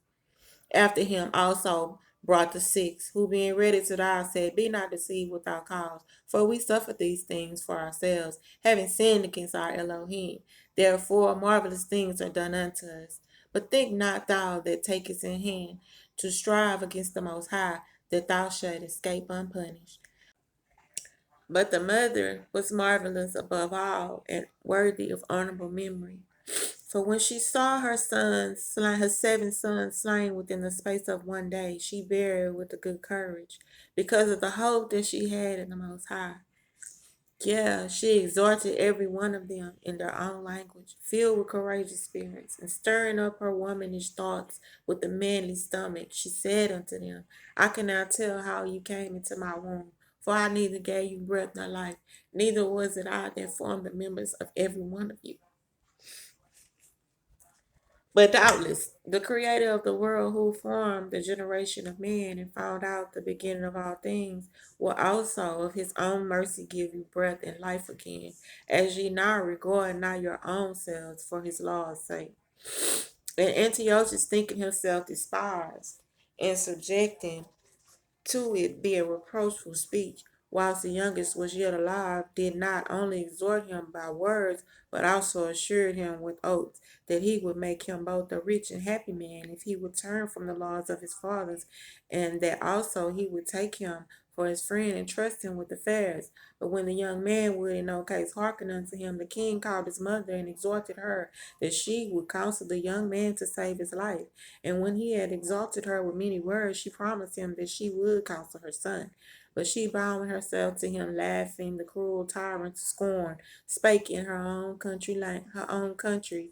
After him also brought the six, who being ready to die said, be not deceived without cause, for we suffer these things for ourselves, having sinned against our Elohim. Therefore marvelous things are done unto us. But think not thou that takest in hand to strive against the Most High, that thou shalt escape unpunished. But the mother was marvelous above all, and worthy of honorable memory. For when she saw her sons slain, her 7 sons slain within the space of one day, she bare with a good courage, because of the hope that she had in the Most High. Yeah, she exhorted every one of them in their own language, filled with courageous spirits, and stirring up her womanish thoughts with a manly stomach. She said unto them, I cannot tell how you came into my womb, for I neither gave you breath nor life, neither was it I that formed the members of every one of you. But doubtless, the creator of the world who formed the generation of man and found out the beginning of all things will also of his own mercy give you breath and life again, as ye now regard not your own selves for his law's sake. And Antiochus thinking himself despised and subjecting to it be a reproachful speech, whilst the youngest was yet alive, did not only exhort him by words, but also assured him with oaths that he would make him both a rich and happy man if he would turn from the laws of his fathers, and that also he would take him for his friend and trust him with affairs. But when the young man would in no case hearken unto him, the king called his mother and exhorted her that she would counsel the young man to save his life. And when he had exalted her with many words, she promised him that she would counsel her son. But she bound herself to him, laughing the cruel tyrant to scorn, spake in her own country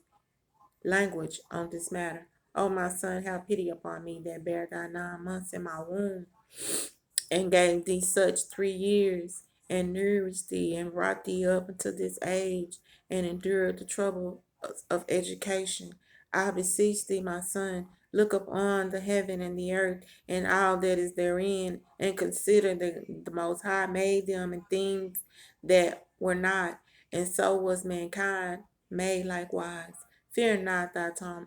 language on this matter. O my son, have pity upon me that bare thy 9 months in my womb, and gave thee such 3 years, and nourished thee, and brought thee up unto this age, and endured the trouble of education. I beseech thee, my son, look upon the heaven and the earth, and all that is therein, and consider the Most High made them and things that were not, and so was mankind made likewise. Fear not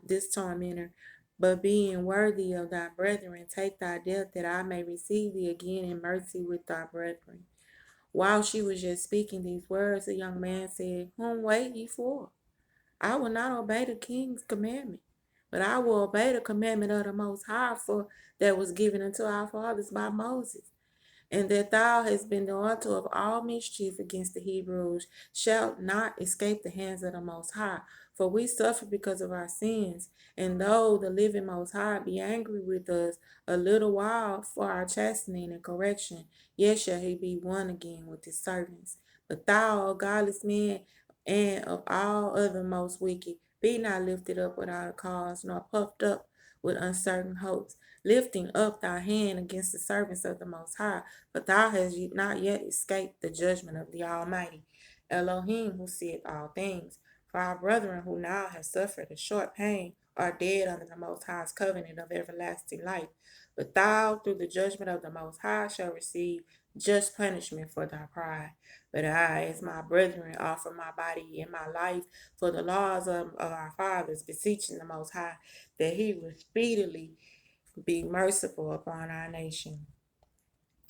this tormentor, but being worthy of thy brethren, take thy death, that I may receive thee again in mercy with thy brethren. While she was just speaking these words, the young man said, whom wait ye for? I will not obey the king's commandment, but I will obey the commandment of the Most High, for that was given unto our fathers by Moses. And that thou hast been the author of all mischief against the Hebrews, shalt not escape the hands of the Most High. For we suffer because of our sins. And though the living Most High be angry with us a little while for our chastening and correction, yet shall he be one again with his servants. But thou, O godless man, and of all other most wicked, be not lifted up without a cause, nor puffed up with uncertain hopes, lifting up thy hand against the servants of the Most High, but thou hast not yet escaped the judgment of the Almighty, Elohim, who seeth all things. For our brethren who now have suffered a short pain are dead under the Most High's covenant of everlasting life. But thou, through the judgment of the Most High, shall receive just punishment for thy pride. But I, as my brethren, offer my body and my life for the laws of our fathers, beseeching the Most High that he will speedily be merciful upon our nation,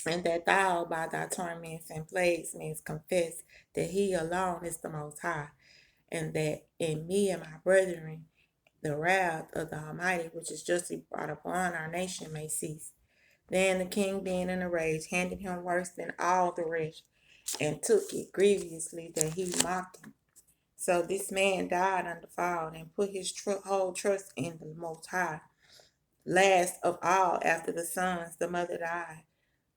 and that thou by thy torments and plagues mayest confess that he alone is the Most High, and that in me and my brethren the wrath of the Almighty, which is justly brought upon our nation, may cease. Then the king, being in a rage, handed him worse than all the rest, and took it grievously that he mocked him. So this man died undefiled, and put his whole trust in the Most High. Last of all, after the sons, the mother died.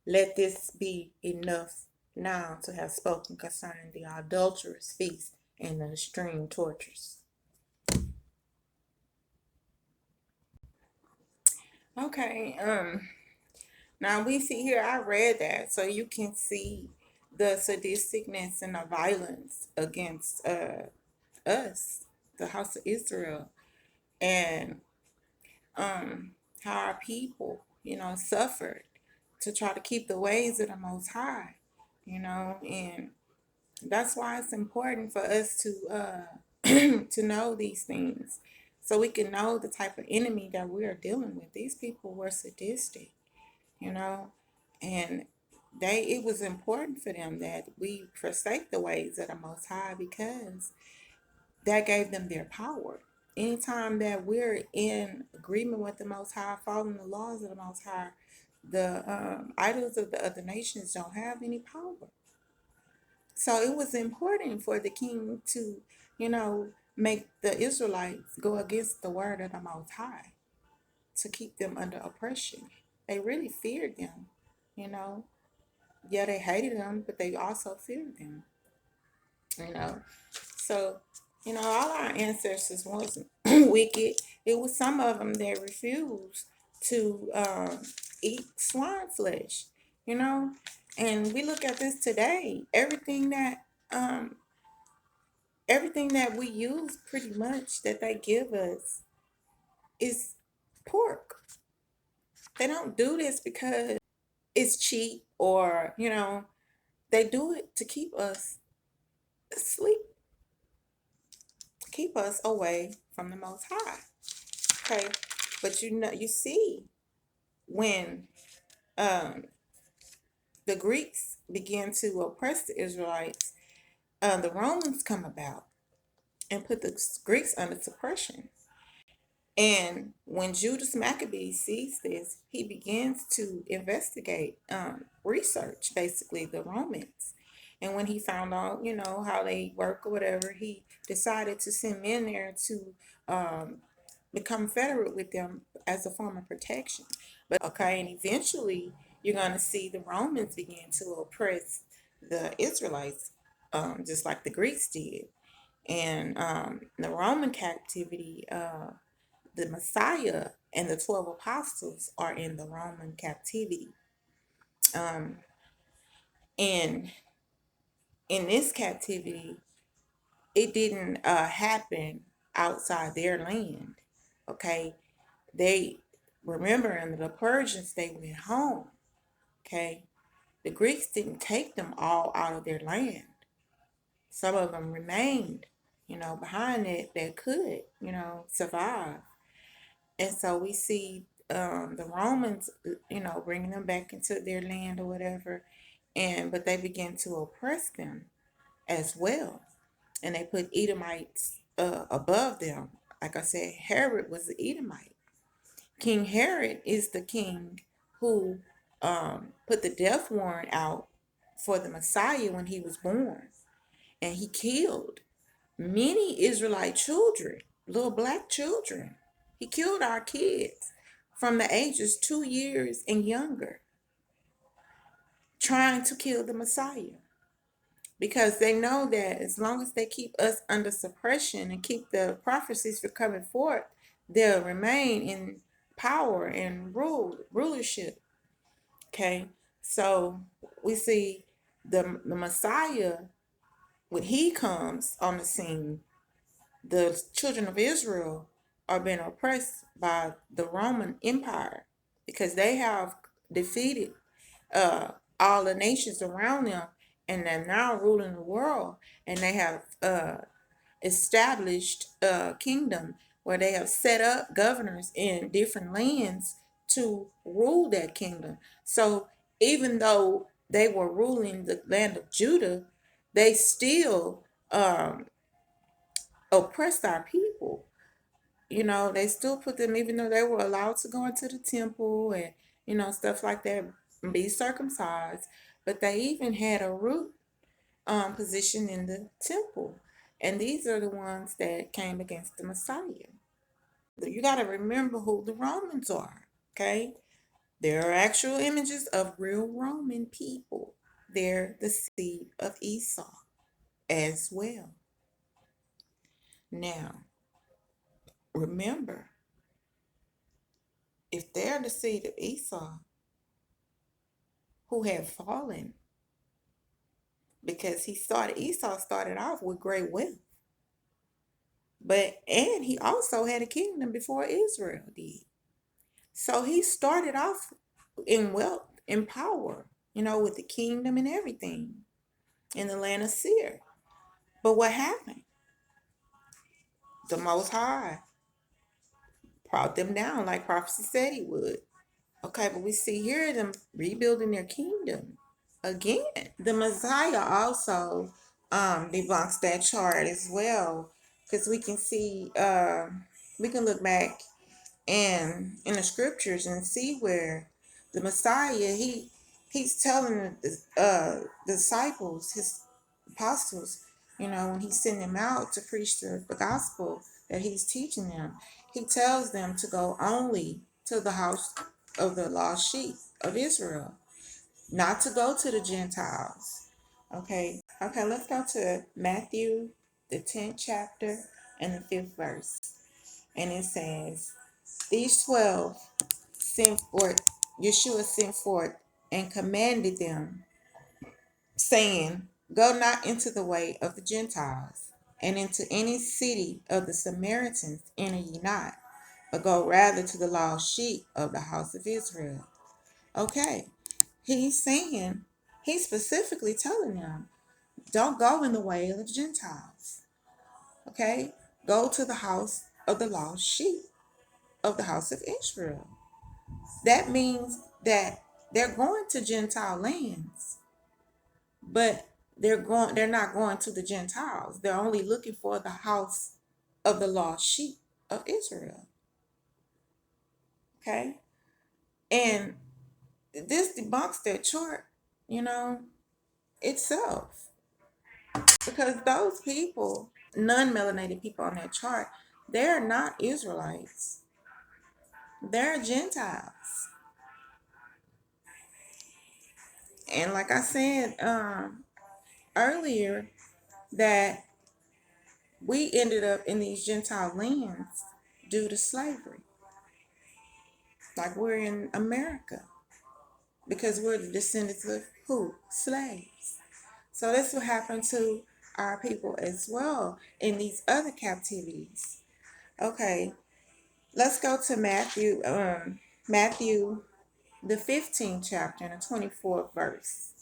Let this be enough now to have spoken concerning the adulterous feast and the extreme tortures. Okay. Now we see here, I read that, so you can see the sadisticness and the violence against us, the house of Israel, and um how our people, suffered to try to keep the ways of the Most High, and that's why it's important for us to to know these things, so we can know the type of enemy that we are dealing with. These people were sadistic, you know, and it was important for them that we forsake the ways of the Most High, because that gave them their power. Anytime that we're in agreement with the Most High, following the laws of the Most High, the idols of the other nations don't have any power. So it was important for the king to, make the Israelites go against the word of the Most High, to keep them under oppression. They really feared them, you know. Yeah, they hated them, but they also feared them, you know. So, all our ancestors wasn't wicked. It was some of them that refused to eat swine flesh, you know. And we look at this today. Um, everything that we use, pretty much, that they give us is pork. They don't do this because it's cheap, or they do it to keep us asleep, keep us away from the Most High. Okay, but you see, when um, the Greeks began to oppress the Israelites, the Romans come about and put the Greeks under suppression. And when Judas Maccabee sees this, he begins to investigate, research basically the Romans. And when he found out, how they work or whatever, he decided to send men there to um, become federate with them as a form of protection. But okay, and eventually you're going to see the Romans begin to oppress the Israelites, just like the Greeks did. And the Roman captivity, the Messiah and the 12 apostles are in the Roman captivity. Um, and in this captivity, it didn't happen outside their land. Okay, they remember under the Persians, they went home. Okay, the Greeks didn't take them all out of their land. Some of them remained, behind it, that could, survive. And so we see the Romans, bringing them back into their land or whatever, but they began to oppress them as well, and they put Edomites above them. Like I said, Herod was the Edomite. King Herod is the king who put the death warrant out for the Messiah when he was born, and he killed many Israelite children, little black children. He killed our kids from the ages 2 years and younger, trying to kill the Messiah. Because they know that as long as they keep us under suppression and keep the prophecies from coming forth, they'll remain in power and rulership. Okay, so we see the Messiah, when he comes on the scene, the children of Israel are being oppressed by the Roman Empire, because they have defeated uh, all the nations around them, and they're now ruling the world, and they have established a kingdom where they have set up governors in different lands to rule that kingdom. So even though they were ruling the land of Judah, they still oppressed our people. They still put them, even though they were allowed to go into the temple and, stuff like that, and be circumcised, but they even had a root position in the temple. And these are the ones that came against the Messiah. You got to remember who the Romans are, okay? There are actual images of real Roman people. They're the seed of Esau as well. Now, remember, if they're the seed of Esau, who had fallen, because Esau started off with great wealth, and he also had a kingdom before Israel did. So he started off in wealth and power, with the kingdom and everything in the land of Seir. But what happened? The Most High brought them down like prophecy said he would. Okay, but we see here them rebuilding their kingdom again. The Messiah also debunks that chart as well, because we can see, we can look back and in the scriptures and see where the Messiah, he's telling the disciples, his apostles, when he's sending them out to preach the gospel that he's teaching them, he tells them to go only to the house of the lost sheep of Israel, not to go to the Gentiles. Okay, let's go to Matthew, the 10th chapter and the 5th verse. And it says, these 12 sent forth, Yeshua sent forth and commanded them, saying, go not into the way of the Gentiles, and into any city of the Samaritans enter ye not, but go rather to the lost sheep of the house of Israel. Okay, he's specifically telling them, don't go in the way of the Gentiles. Okay, go to the house of the lost sheep of the house of Israel. That means that they're going to Gentile lands, but they're not going to the Gentiles. They're only looking for the house of the lost sheep of Israel. Okay? And this debunks that chart, itself. Because those people, non-melinated people on that chart, they're not Israelites. They're Gentiles. And like I said earlier, that we ended up in these Gentile lands due to slavery. Like we're in America because we're the descendants of who? Slaves. So this will happen to our people as well in these other captivities. Okay, let's go to Matthew, the 15th chapter and the 24th verse.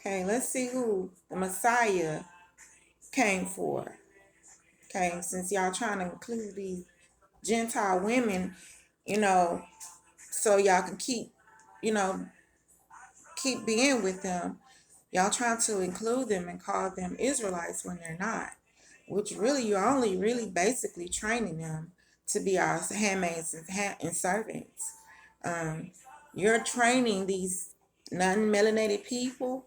Okay, let's see who the Messiah came for. Okay, since y'all trying to include these Gentile women, so y'all can keep being with them. Y'all trying to include them and call them Israelites when they're not, which really you're only really basically training them to be our handmaids and servants. You're training these non-melinated people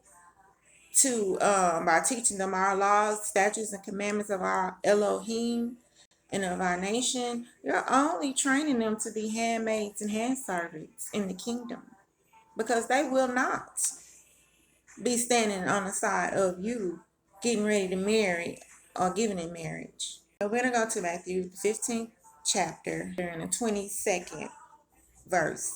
to by teaching them our laws, statutes, and commandments of our Elohim and of our nation. You're only training them to be handmaids and handservants in the kingdom, because they will not be standing on the side of you getting ready to marry or giving in marriage. So we're going to go to Matthew 15th chapter and the 22nd verse.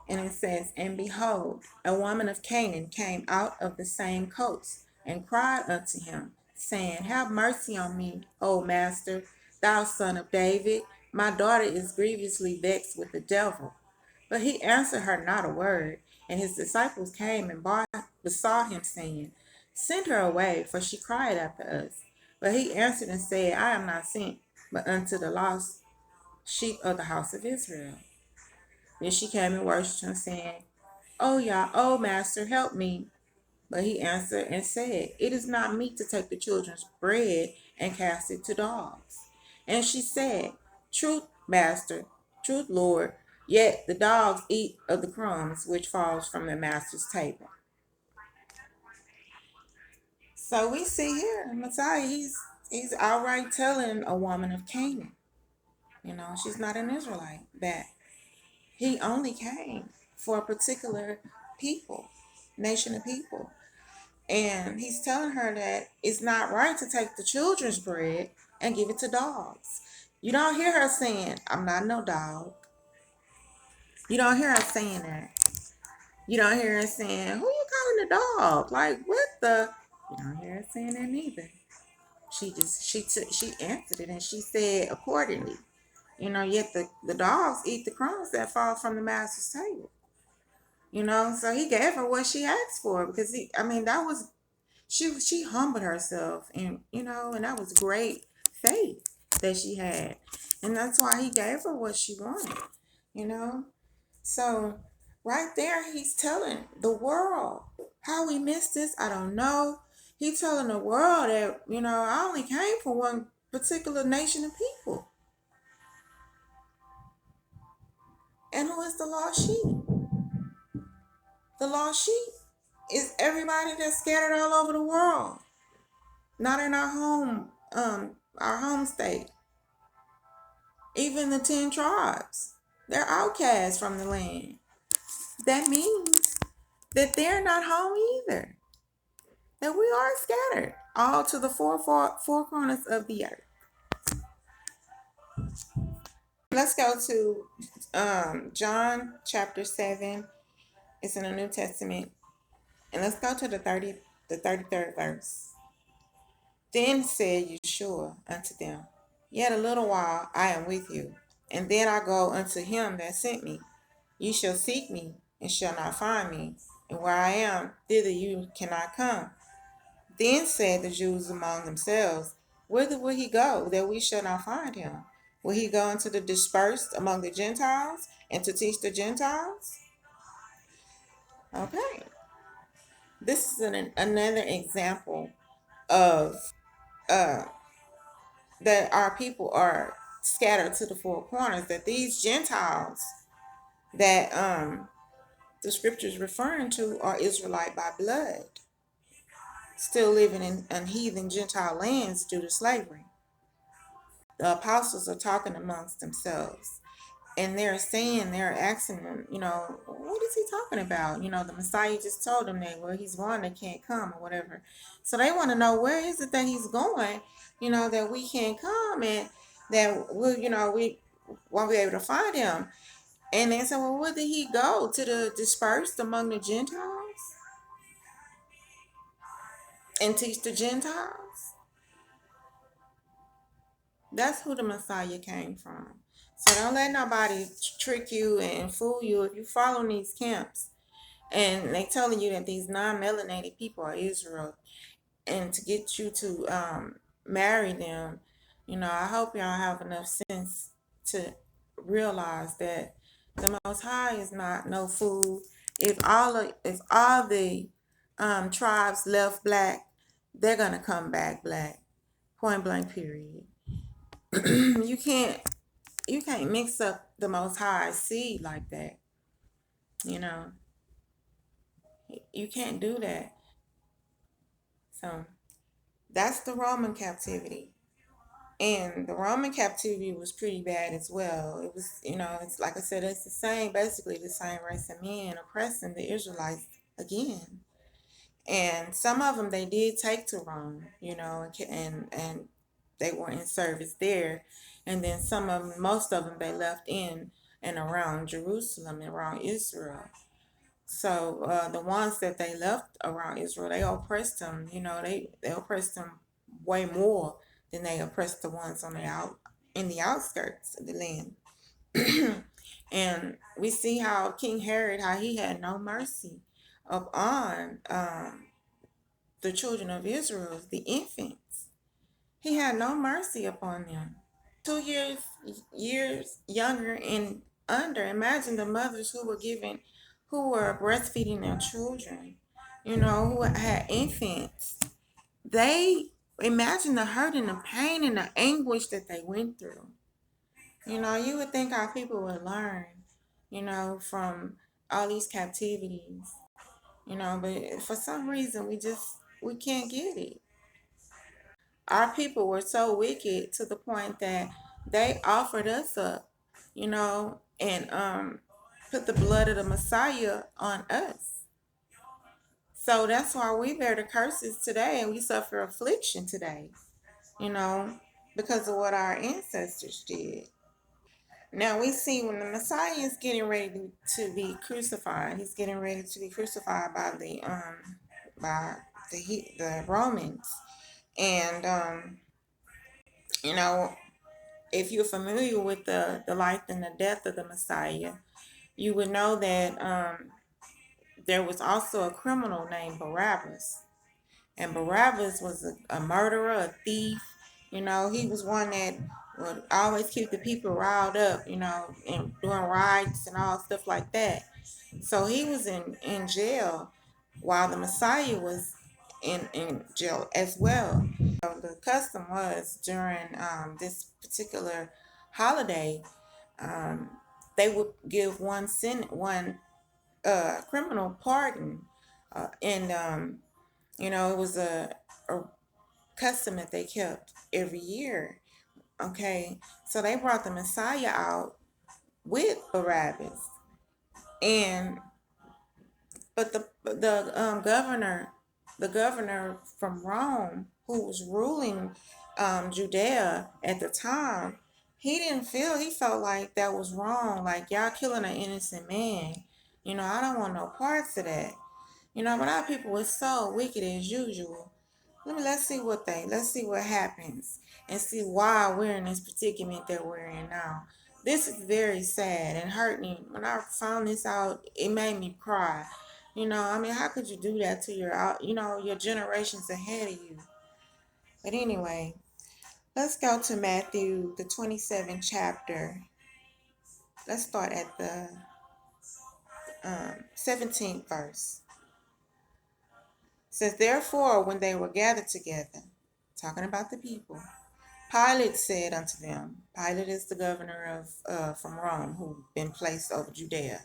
And it says, and behold, a woman of Canaan came out of the same coast and cried unto him, saying, have mercy on me, O master, thou son of David. My daughter is grievously vexed with the devil. But he answered her not a word. And his disciples came and besought him, saying, send her away, for she cried after us. But he answered and said, I am not sent, but unto the lost sheep of the house of Israel. Then she came and worshipped him, saying, O master, help me. But he answered and said, it is not meet to take the children's bread and cast it to dogs. And she said, truth, master, truth, Lord, yet the dogs eat of the crumbs which falls from their master's table. So we see here, Messiah, he's outright telling a woman of Canaan, she's not an Israelite, that he only came for a particular nation of people. And he's telling her that it's not right to take the children's bread and give it to dogs. You don't hear her saying, I'm not no dog. You don't hear her saying that. You don't hear her saying, "Who you calling the dog?" Like what the? You don't hear her saying that neither. She answered it and she said accordingly. Yet the dogs eat the crumbs that fall from the master's table. So he gave her what she asked for because that was she humbled herself and that was great faith that she had. And that's why he gave her what she wanted, you know? So right there he's telling the world how we missed this, I don't know. He's telling the world that, I only came for one particular nation of people. And who is the lost sheep? The lost sheep is everybody that's scattered all over the world, not in our home state. Even the 10 tribes, they're outcasts from the land. That means that they're not home either. That we are scattered all to the four corners of the earth. Let's go to John chapter 7. It's in the New Testament. And let's go to the 33rd verse. Then said Yeshua unto them, Yet a little while I am with you, and then I go unto him that sent me. You shall seek me, and shall not find me, and where I am, thither you cannot come. Then said the Jews among themselves, Whither will he go, that we shall not find him? Will he go into the dispersed among the Gentiles, and to teach the Gentiles? Okay. This is another example of uh, that our people are scattered to the four corners, that these Gentiles that the scriptures referring to are Israelite by blood, still living in heathen Gentile lands due to slavery. The apostles are talking amongst themselves, and they're asking them, what is he talking about? The Messiah just told them that, well, he's one that can't come or whatever. So they want to know, where is it that he's going, that we can't come, and that we won't be able to find him. And they said, well, where did he go? To the dispersed among the Gentiles and teach the Gentiles? That's who the Messiah came from. So don't let nobody trick you and fool you. If you follow these camps and they telling you that these non-melinated people are Israel, and to get you to marry them, I hope y'all have enough sense to realize that the Most High is not no fool. If all the tribes left black, they're gonna come back black. Point blank. Period. you can't you can't mix up the Most High seed like that. You know you can't do that. So that's the Roman captivity. And the Roman captivity was pretty bad as well. It was, it's like I said, it's basically the same race of men oppressing the Israelites again. And some of them they did take to Rome, and they were in service there. And then most of them, they left in and around Jerusalem, around Israel. So the ones that they left around Israel, they oppressed them. They oppressed them way more than they oppressed the ones in the outskirts of the land. And we see how King Herod, how he had no mercy upon the children of Israel, the infants. He had no mercy upon them. 2 years younger and under. Imagine the mothers who were breastfeeding their children, who had infants. They imagine the hurt and the pain and the anguish that they went through. You would think our people would learn, from all these captivities, but for some reason we can't get it. Our people were so wicked to the point that they offered us up, and put the blood of the Messiah on us. So that's why we bear the curses today and we suffer affliction today, you know, because of what our ancestors did. Now we see when the Messiah is getting ready to be crucified, he's getting ready to be crucified by the Romans. And you know, if you're familiar with the life and the death of the Messiah, you would know that there was also a criminal named Barabbas. And Barabbas was a murderer, a thief. You know, he was one that would always keep the people riled up, you know, and doing riots and all stuff like that. So he was in jail while the Messiah was in jail as well. So the custom was during this particular holiday, um, they would give one criminal pardon, and you know, it was a custom that they kept every year. Okay, so they brought the Messiah out with Barabbas, and but the the governor from Rome, who was ruling Judea at the time, he felt like that was wrong. Like, y'all killing an innocent man. You know, I don't want no parts of that. You know, but our people were so wicked as usual. Let's see what happens and see why we're in this predicament that we're in now. This is very sad and hurt me. When I found this out, it made me cry. You know, I mean, how could you do that to your generations ahead of you? But anyway, let's go to Matthew, the 27th chapter. Let's start at the 17th verse. It says, therefore, when they were gathered together, talking about the people, Pilate said unto them, Pilate is the governor of from Rome, who been placed over Judea.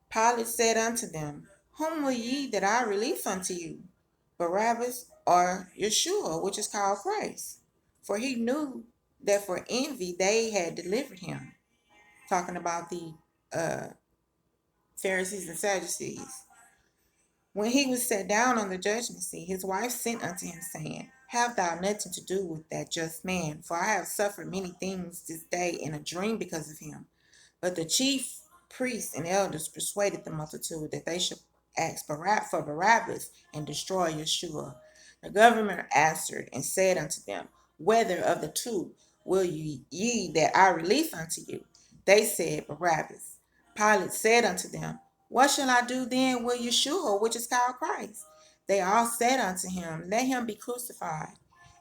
Pilate said unto them, whom will ye that I release unto you, Barabbas or Yeshua, which is called Christ? For he knew that for envy they had delivered him. Talking about the uh, Pharisees and Sadducees. When he was set down on the judgment seat, his wife sent unto him, saying, have thou nothing to do with that just man, for I have suffered many things this day in a dream because of him. But the chief priests and elders persuaded the multitude that they should ask for Barabbas and destroy Yeshua. The governor answered and said unto them, whether of the two will ye that I release unto you? They said, Barabbas. Pilate said unto them, what shall I do then with Yeshua, which is called Christ? They all said unto him, let him be crucified.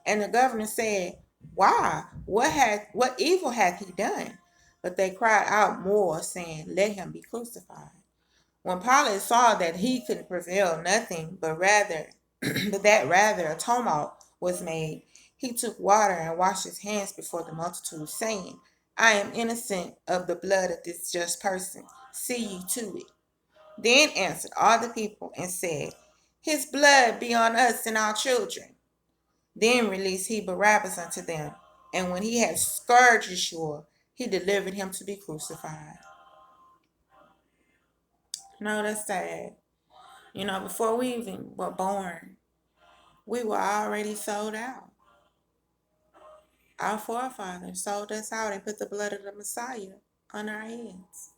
And the governor said, why? What evil hath he done? But they cried out more, saying, let him be crucified. When Pilate saw that he could prevail nothing, but that rather a tumult was made, he took water and washed his hands before the multitude, saying, I am innocent of the blood of this just person. See ye to it. Then answered all the people and said, his blood be on us and our children. Then released he Barabbas unto them, and when he had scourged Yeshua, he delivered him to be crucified. No, that's sad. You know, before we even were born, we were already sold out. Our forefathers sold us out and put the blood of the Messiah on our heads.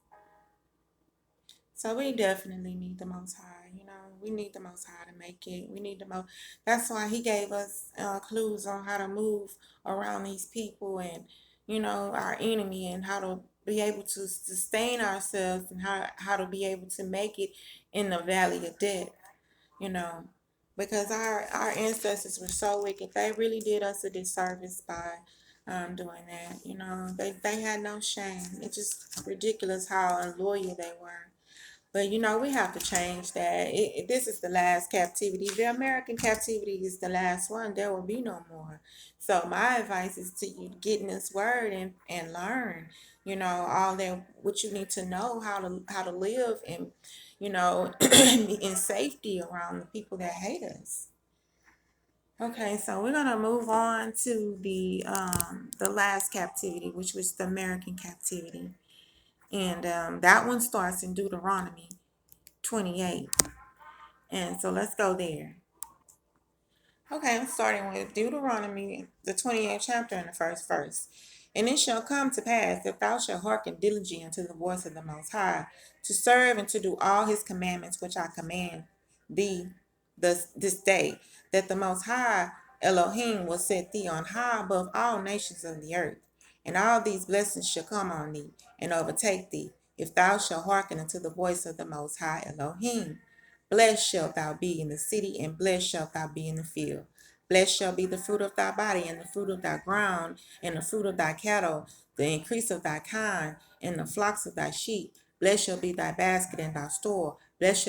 So we definitely need the Most High. You know, we need the Most High to make it. We need the most. That's why He gave us clues on how to move around these people and, you know, our enemy, and how to be able to sustain ourselves, and how to be able to make it in the valley of death. You know, because our ancestors were so wicked. They really did us a disservice by doing that. You know, they had no shame. It's just ridiculous how unloyal they were. But you know, we have to change that. This is the last captivity. The American captivity is the last one. There will be no more. So my advice is to you get in this word and learn. You know, all that what you need to know how to live and, you know, in safety around the people that hate us. Okay, so we're gonna move on to the last captivity, which was the American captivity, and that one starts in Deuteronomy 28. And so let's go there. Okay, I'm starting with Deuteronomy, the 28th chapter and the first verse. And it shall come to pass, if thou shalt hearken diligently unto the voice of the Most High, to serve and to do all his commandments which I command thee this day, that the Most High Elohim will set thee on high above all nations of the earth. And all these blessings shall come on thee and overtake thee, if thou shalt hearken unto the voice of the Most High Elohim. Blessed shalt thou be in the city, and blessed shalt thou be in the field. Blessed shall be the fruit of thy body, and the fruit of thy ground, and the fruit of thy cattle, the increase of thy kind, and the flocks of thy sheep. Blessed shall be thy basket and thy store. Blessed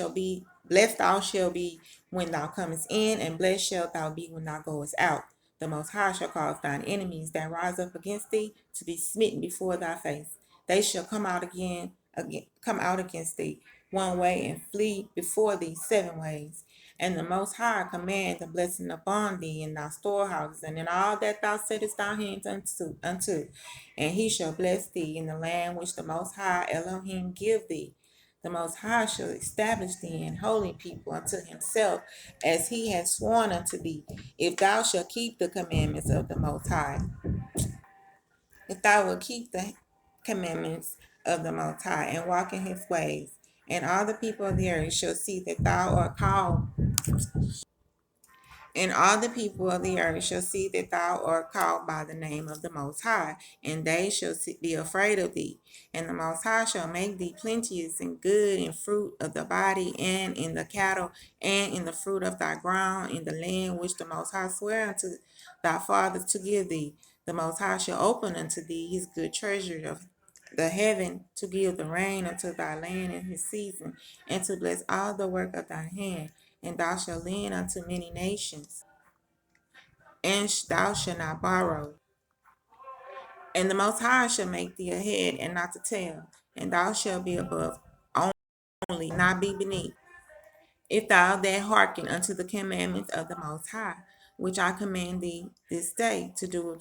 thou shalt be when thou comest in, and blessed shalt thou be when thou goest out. The Most High shall cause thine enemies that rise up against thee to be smitten before thy face. They shall come out against thee one way, and flee before thee 7 ways. And the Most High command the blessing upon thee in thy storehouses, and in all that thou settest thy hands unto. And he shall bless thee in the land which the Most High Elohim give thee. The Most High shall establish thee an holy people unto himself, as he has sworn unto thee, if thou shalt keep the commandments of the Most High. If thou wilt keep the commandments of the Most High and walk in his ways, and all the people of the earth shall see that thou art called And all the people of the earth shall see that thou art called by the name of the Most High, and they shall be afraid of thee. And the Most High shall make thee plenteous and good in fruit of the body, and in the cattle, and in the fruit of thy ground, in the land which the Most High sware unto thy fathers to give thee. The Most High shall open unto thee his good treasure of the heaven, to give the rain unto thy land in his season, and to bless all the work of thy hand. And thou shalt lend unto many nations, and thou shalt not borrow. And the Most High shall make thee a head and not the tail, and thou shalt be above only, not be beneath. If thou that hearken unto the commandments of the Most High, which I command thee this day to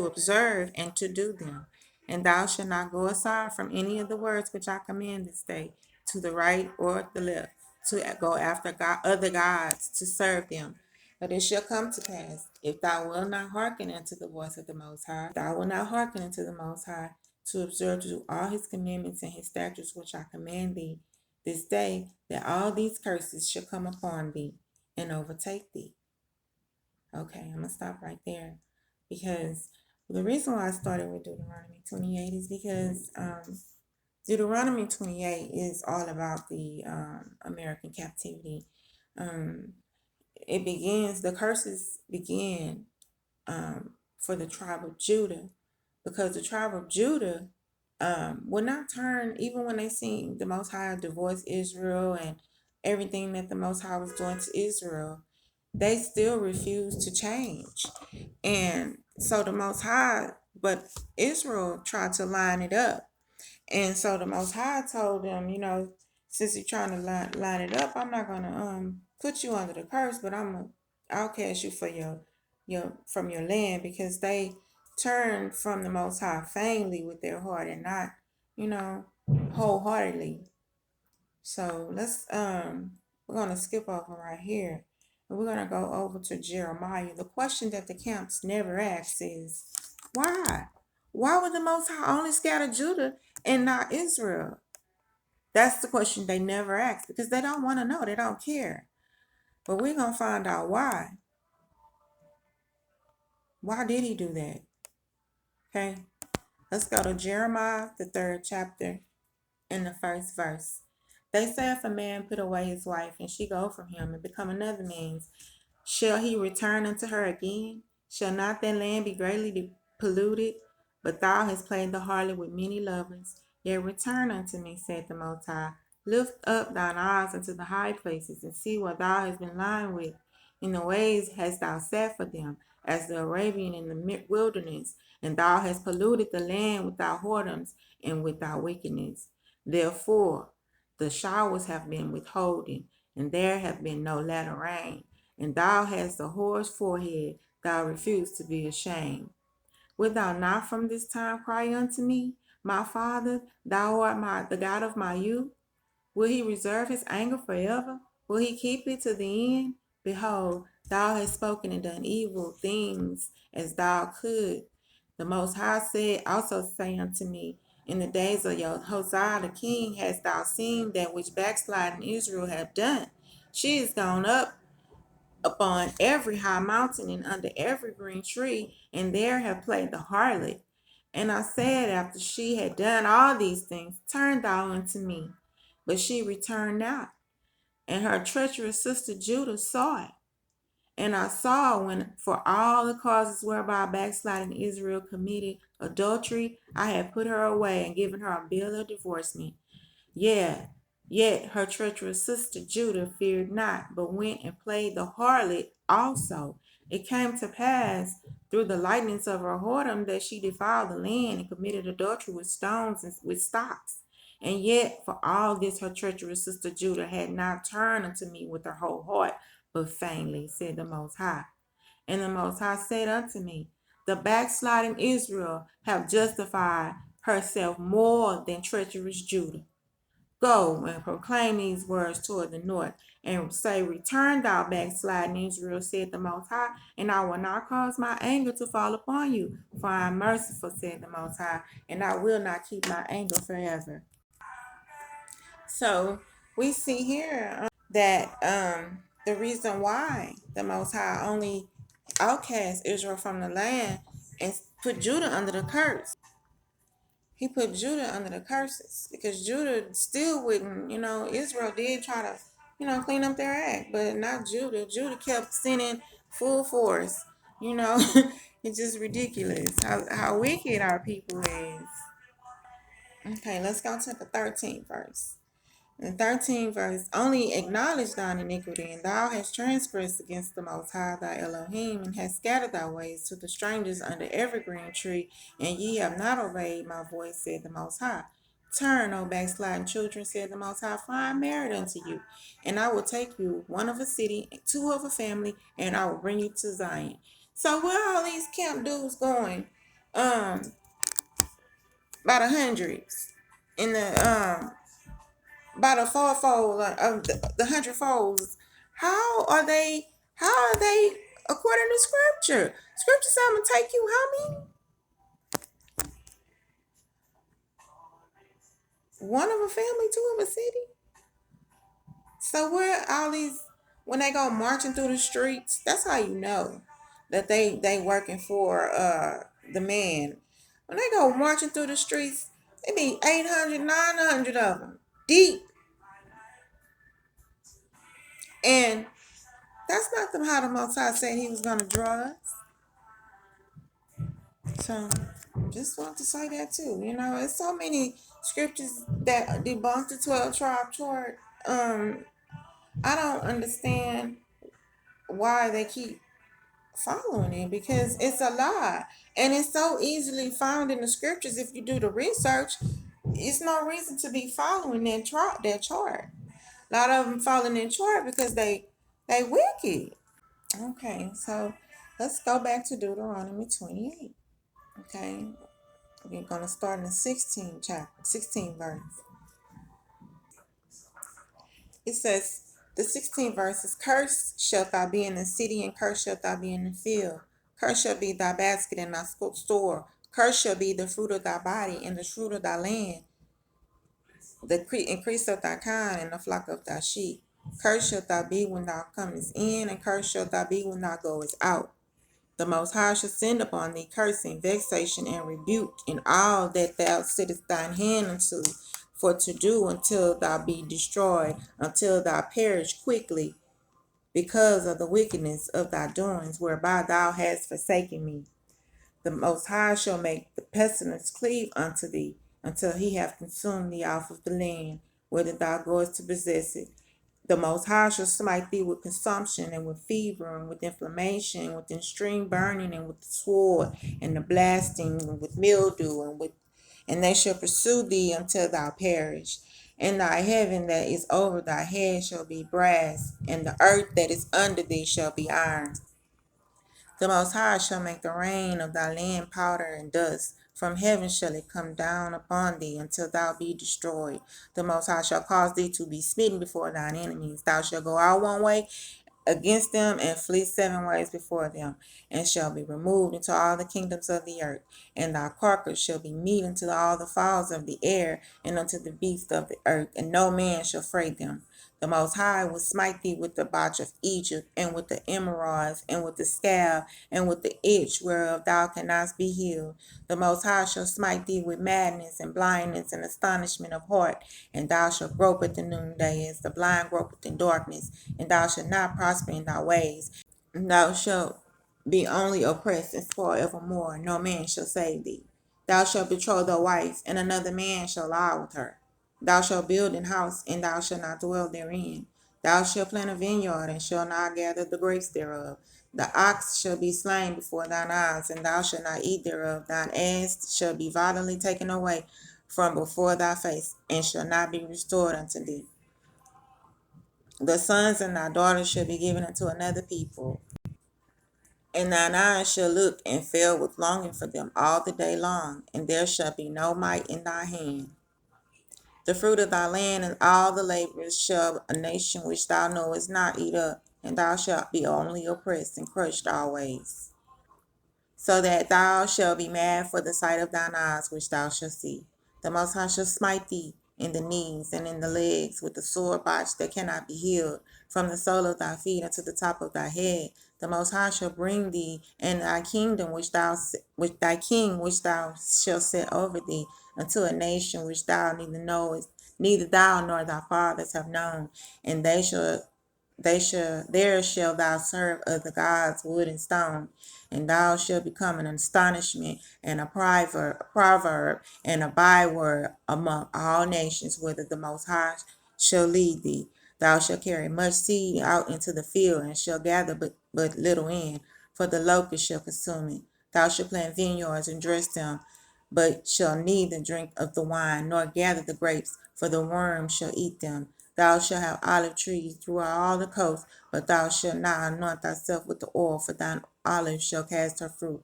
observe and to do them. And thou shalt not go aside from any of the words which I command this day, to the right or the left, to go after other gods, to serve them. But it shall come to pass, if thou wilt not hearken unto the voice of the Most High, thou wilt not hearken unto the Most High, to observe to do all his commandments and his statutes which I command thee this day, that all these curses shall come upon thee and overtake thee. Okay, I'm going to stop right there, because the reason why I started with Deuteronomy 28 is because Deuteronomy 28 is all about the American captivity. The curses begin for the tribe of Judah, because the tribe of Judah would not turn, even when they seen the Most High divorce Israel and everything that the Most High was doing to Israel. They still refused to change. And so the Most High, but Israel tried to line it up. And so the Most High told them, since you're trying to line it up, I'm not gonna put you under the curse, but I'll cast you for your from your land, because they turned from the Most High faintly with their heart, and not, wholeheartedly. So we're gonna skip over right here, and we're gonna go over to Jeremiah. The question that the camps never ask is, why? Why would the Most High only scatter Judah and not Israel? That's the question they never ask, because they don't want to know. They don't care. But we're going to find out why. Why did he do that? Okay. Let's go to Jeremiah, the 3rd chapter, in the 1st verse. They say, if a man put away his wife, and she go from him and become another man's, shall he return unto her again? Shall not that land be greatly polluted? But thou hast played the harlot with many lovers. Yet return unto me, said the Most High. Lift up thine eyes unto the high places, and see what thou hast been lying with. In the ways hast thou sat for them, as the Arabian in the wilderness, and thou hast polluted the land with thy whoredoms and with thy wickedness. Therefore the showers have been withholding, and there have been no latter rain. And thou hast a whore's forehead, thou refused to be ashamed. Wilt thou not from this time cry unto me, my Father, thou art the God of my youth? Will he reserve his anger forever? Will he keep it to the end? Behold, thou hast spoken and done evil things as thou could. The Most High said, also say unto me, in the days of your Hosea the king, hast thou seen that which backsliding Israel have done? She is gone up upon every high mountain and under every green tree, and there have played the harlot. And I said, after she had done all these things, turn thou unto me. But she returned not, and her treacherous sister Judah saw it. And I saw when, for all the causes whereby backsliding Israel committed adultery, I had put her away and given her a bill of divorcement. Yeah, yet her treacherous sister Judah feared not, but went and played the harlot also. It came to pass through the lightnings of her whoredom that she defiled the land and committed adultery with stones and with stocks. And yet for all this her treacherous sister Judah had not turned unto me with her whole heart, but faintly, said the Most High. And the Most High said unto me, the backsliding Israel have justified herself more than treacherous Judah. Go and proclaim these words toward the north, and say, return thou backsliding Israel, said the Most High, and I will not cause my anger to fall upon you, for I am merciful, said the Most High, and I will not keep my anger forever. So we see here that the reason why the Most High only outcast Israel from the land and put Judah under the curse. He put Judah under the curses because Judah still wouldn't, Israel did try to, clean up their act, but not Judah. Judah kept sinning full force. It's just ridiculous how wicked our people is. Okay, let's go to the 13th verse. In the 13th verse, only acknowledge thine iniquity, and thou hast transgressed against the Most High thy Elohim, and hast scattered thy ways to the strangers under every green tree, and ye have not obeyed my voice, said the Most High. Turn, O backsliding children, said the Most High, for I am married unto you, and I will take you, one of a city, two of a family, and I will bring you to Zion. So where are all these camp dudes going? By the hundreds, in the by the fourfold of the hundredfolds. How are they according to scripture? Scripture says I'm gonna take you how many? One of a family, two of a city. So where all these, when they go marching through the streets, that's how you know that they working for the man. When they go marching through the streets, they be 800, 900 of them deep. And that's not how the Most High said he was going to draw us. So, just want to say that too. It's so many scriptures that debunk the 12 tribe chart. I don't understand why they keep following it, because it's a lie. And it's so easily found in the scriptures if you do the research. It's no reason to be following that chart. A lot of them following that chart because they wicked. Okay, so let's go back to Deuteronomy 28. Okay, we're going to start in the 16th verse. It says, the 16th verse is, cursed shalt thou be in the city, and cursed shalt thou be in the field. Cursed shall be thy basket and thy store. Cursed shall be the fruit of thy body and the fruit of thy land, the increase of thy kind and the flock of thy sheep. Cursed shalt thou be when thou comest in, and cursed shalt thou be when thou goest out. The Most High shall send upon thee cursing, vexation, and rebuke in all that thou settest thine hand unto, for to do, until thou be destroyed, until thou perish quickly, because of the wickedness of thy doings, whereby thou hast forsaken me. The Most High shall make the pestilence cleave unto thee, until he have consumed thee off of the land, whether thou goest to possess it. The Most High shall smite thee with consumption, and with fever, and with inflammation, with extreme burning, and with the sword, and the blasting, and with mildew, and they shall pursue thee until thou perish. And thy heaven that is over thy head shall be brass, and the earth that is under thee shall be iron. The Most High shall make the rain of thy land powder and dust. From heaven shall it come down upon thee until thou be destroyed. The Most High shall cause thee to be smitten before thine enemies. Thou shalt go out one way, against them, and flee 7 ways before them, and shall be removed into all the kingdoms of the earth. And thy carcass shall be meat unto all the fowls of the air, and unto the beasts of the earth, and no man shall fray them. The Most High will smite thee with the botch of Egypt, and with the emerods, and with the scab, and with the itch whereof thou canst be healed. The Most High shall smite thee with madness, and blindness, and astonishment of heart, and thou shalt grope at the noonday, as the blind gropeth in darkness, and thou shalt not prosper in thy ways. And thou shalt be only oppressed and spoiled evermore, no man shall save thee. Thou shalt betroth thy wife, and another man shall lie with her. Thou shalt build an house, and thou shalt not dwell therein. Thou shalt plant a vineyard, and shalt not gather the grapes thereof. The ox shall be slain before thine eyes, and thou shalt not eat thereof. Thine ass shall be violently taken away from before thy face, and shall not be restored unto thee. The sons and thy daughters shall be given unto another people, and thine eyes shall look and fail with longing for them all the day long, and there shall be no might in thy hand. The fruit of thy land and all the laborers shall a nation which thou knowest not eat up, and thou shalt be only oppressed and crushed always, so that thou shalt be mad for the sight of thine eyes which thou shalt see. The Most High shall smite thee in the knees and in the legs with the sore botch that cannot be healed, from the sole of thy feet unto the top of thy head. The Most High shall bring thee and thy kingdom which thy king which thou shalt set over thee, unto a nation which thou neither knowest, neither thou nor thy fathers have known, and there shall thou serve other gods, wood and stone, and thou shalt become an astonishment and a proverb and a byword among all nations, whither the Most High shall lead thee. Thou shalt carry much seed out into the field, and shall gather but little in, for the locust shall consume it. Thou shalt plant vineyards and dress them, but shall neither drink of the wine, nor gather the grapes, for the worm shall eat them. Thou shalt have olive trees throughout all the coast, but thou shalt not anoint thyself with the oil, for thine olive shall cast her fruit.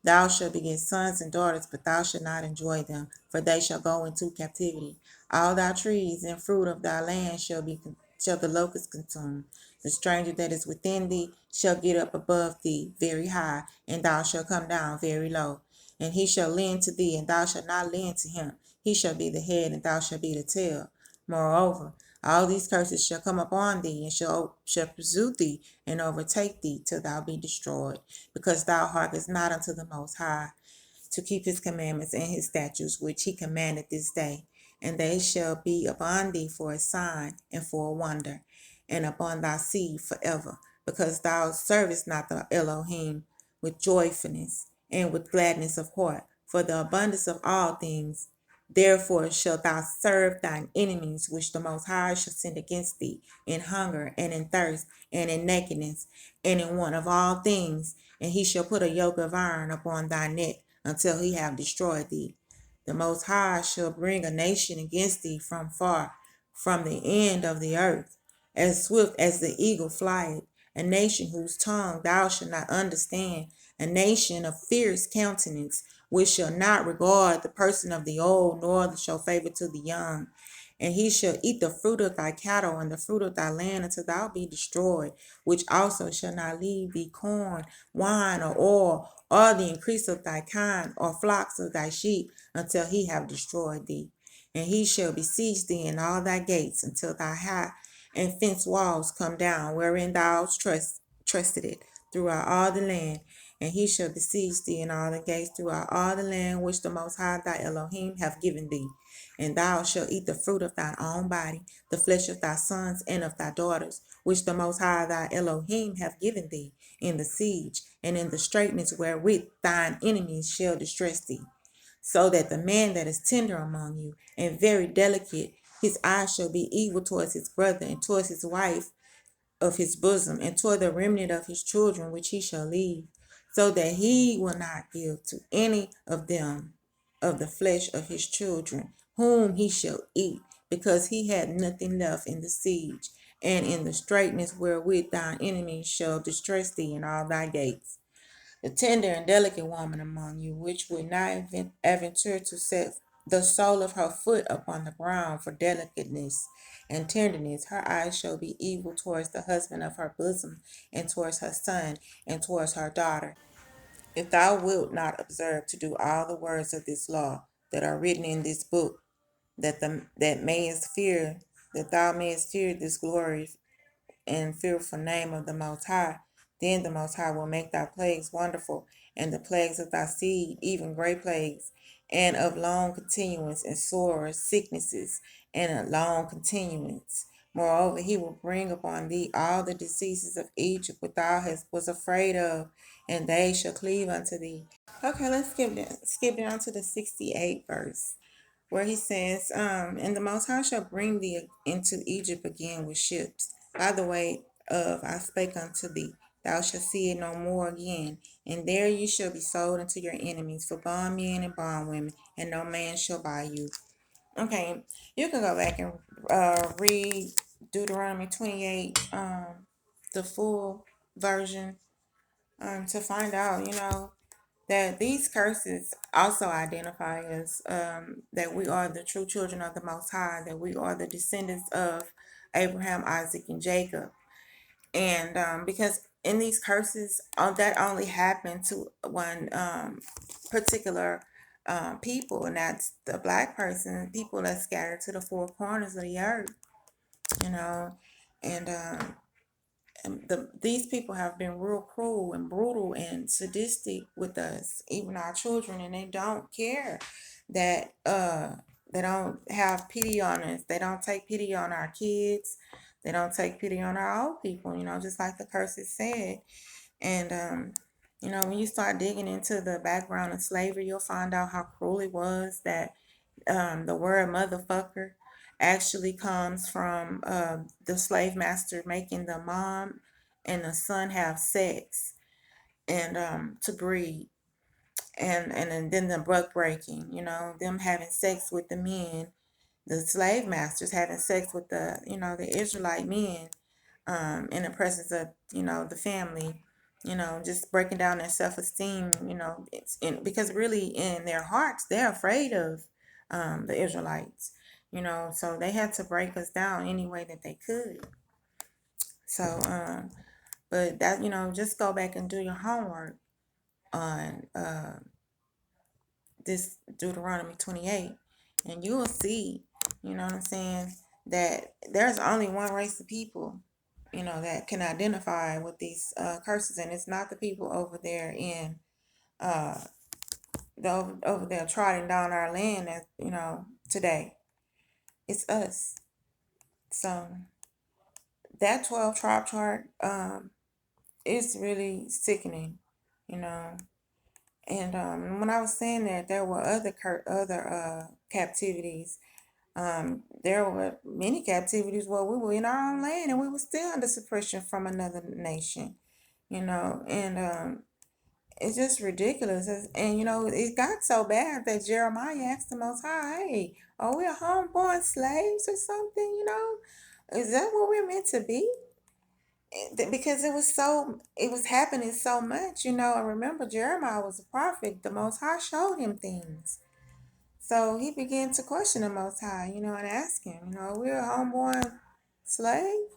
Thou shalt beget sons and daughters, but thou shalt not enjoy them, for they shall go into captivity. All thy trees and fruit of thy land shall the locust consume. The stranger that is within thee shall get up above thee very high, and thou shalt come down very low. And he shall lend to thee, and thou shalt not lend to him. He shall be the head, and thou shalt be the tail. Moreover, all these curses shall come upon thee, and shall pursue thee, and overtake thee, till thou be destroyed, because thou hearkenest not unto the Most High, to keep his commandments and his statutes, which he commanded this day. And they shall be upon thee for a sign and for a wonder, and upon thy seed forever, because thou servest not the Elohim with joyfulness and with gladness of heart, for the abundance of all things. Therefore shalt thou serve thine enemies, which the Most High shall send against thee, in hunger and in thirst and in nakedness and in want of all things. And he shall put a yoke of iron upon thy neck, until he have destroyed thee. The Most High shall bring a nation against thee from far, from the end of the earth, as swift as the eagle flieth, a nation whose tongue thou shalt not understand, a nation of fierce countenance, which shall not regard the person of the old, nor show favor to the young. And he shall eat the fruit of thy cattle and the fruit of thy land until thou be destroyed, which also shall not leave thee corn, wine, or oil, or the increase of thy kind, or flocks of thy sheep, until he have destroyed thee. And he shall besiege thee in all thy gates, until thy high and fenced walls come down, wherein thou trusted it, throughout all the land. And he shall besiege thee in all the gates throughout all the land which the Most High thy Elohim hath given thee. And thou shalt eat the fruit of thine own body, the flesh of thy sons and of thy daughters, which the Most High thy Elohim hath given thee, in the siege, and in the straitness wherewith thine enemies shall distress thee. So that the man that is tender among you, and very delicate, his eye shall be evil towards his brother, and towards his wife of his bosom, and toward the remnant of his children which he shall leave, so that he will not give to any of them of the flesh of his children, whom he shall eat, because he had nothing left in the siege, and in the straitness wherewith thine enemies shall distress thee in all thy gates. The tender and delicate woman among you, which would not adventure to set the sole of her foot upon the ground for delicateness and tenderness. Her eyes shall be evil towards the husband of her bosom, and towards her son, and towards her daughter. If thou wilt not observe to do all the words of this law that are written in this book, that mayest fear, that thou mayest fear this glory and fearful name of the Most High, then the Most High will make thy plagues wonderful, and the plagues of thy seed, even great plagues, and of long continuance, and sore sicknesses, and a long continuance. Moreover, he will bring upon thee all the diseases of Egypt which thou was afraid of, and they shall cleave unto thee. Okay, let's skip down to the 68th verse, where he says, and the Most High shall bring thee into Egypt again with ships. By the way of I spake unto thee, thou shalt see it no more again. And there you shall be sold unto your enemies for bondmen and bondwomen, and no man shall buy you. Okay, you can go back and read Deuteronomy 28, the full version, to find out, that these curses also identify us, that we are the true children of the Most High, that we are the descendants of Abraham, Isaac, and Jacob. And because in these curses, that only happened to one particular people, and that's the black person, people that scattered to the four corners of the earth, you know. And these people have been real cruel and brutal and sadistic with us, even our children, and they don't care that they don't have pity on us. They don't take pity on our kids. They don't take pity on our old people, just like the curses said. And when you start digging into the background of slavery, you'll find out how cruel it was, that the word motherfucker actually comes from the slave master making the mom and the son have sex, and to breed, and then the buck breaking, them having sex with the men, the slave masters having sex with the Israelite men, in the presence of the family, just breaking down their self-esteem, because really in their hearts they're afraid of the Israelites, so they had to break us down any way that they could. So but that, just go back and do your homework on this Deuteronomy 28, and you will see, what I'm saying, that there's only one race of people, that can identify with these curses, and it's not the people over there in over there trotting down our land, as today. It's us. So that 12 tribe chart is really sickening, you know. And when I was saying that there were other captivities, there were many captivities where we were in our own land and we were still under suppression from another nation, and it's just ridiculous. And it got so bad that Jeremiah asked the Most High, "Hey, are we a homeborn slaves or something? Is that what we're meant to be?" Because it was happening so much. I remember Jeremiah was a prophet. The Most High showed him things. So he began to question the Most High, and ask him, we're a homeborn slave.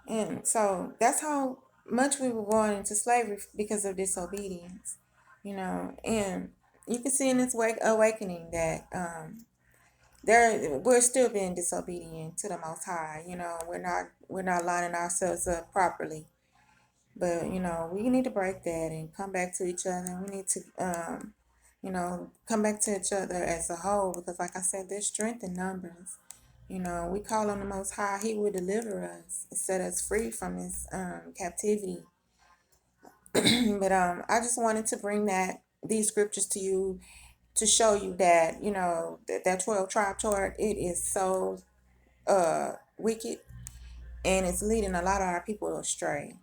And so that's how much we were going into slavery because of disobedience, and you can see in this awakening that we're still being disobedient to the Most High. We're not lining ourselves up properly. But we need to break that and come back to each other. We need to come back to each other as a whole, because like I said, there's strength in numbers. We call on the Most High, He will deliver us and set us free from this captivity. But I just wanted to bring these scriptures to you to show you that that 12 tribe chart, it is so wicked, and it's leading a lot of our people astray.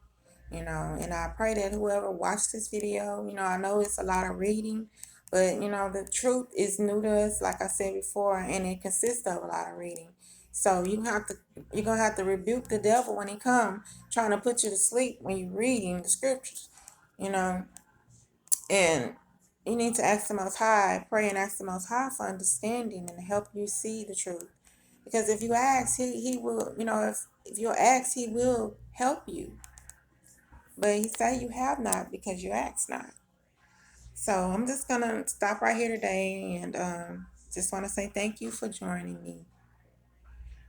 And I pray that whoever watched this video, I know it's a lot of reading, but the truth is new to us, like I said before, and it consists of a lot of reading. So you're gonna have to rebuke the devil when he come trying to put you to sleep when you're reading the scriptures, you know, and You need to ask the Most High, pray and ask the Most High for understanding and help you see the truth. Because if you ask, he will, if you ask, he will help you. But he say you have not because you ask not. So I'm just gonna stop right here today and just want to say thank you for joining me.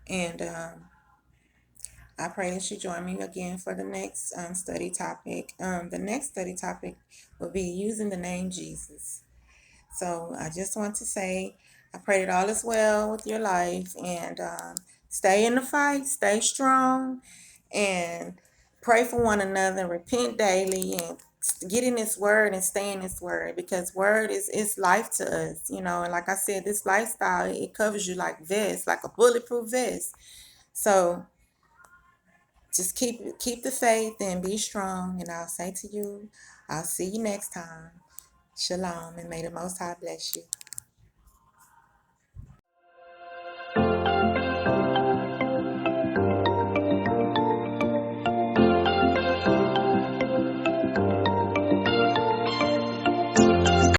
And I pray that you join me again for the next study topic. The next study topic will be using the name Jesus. So I just want to say, I pray that all is well with your life and stay in the fight, stay strong, and pray for one another and repent daily and get in this word and stay in this word because word is life to us, and like I said, this lifestyle, it covers you like vest, like a bulletproof vest. So just keep the faith and be strong, and I'll say to you, I'll see you next time. Shalom, and may the Most High bless you.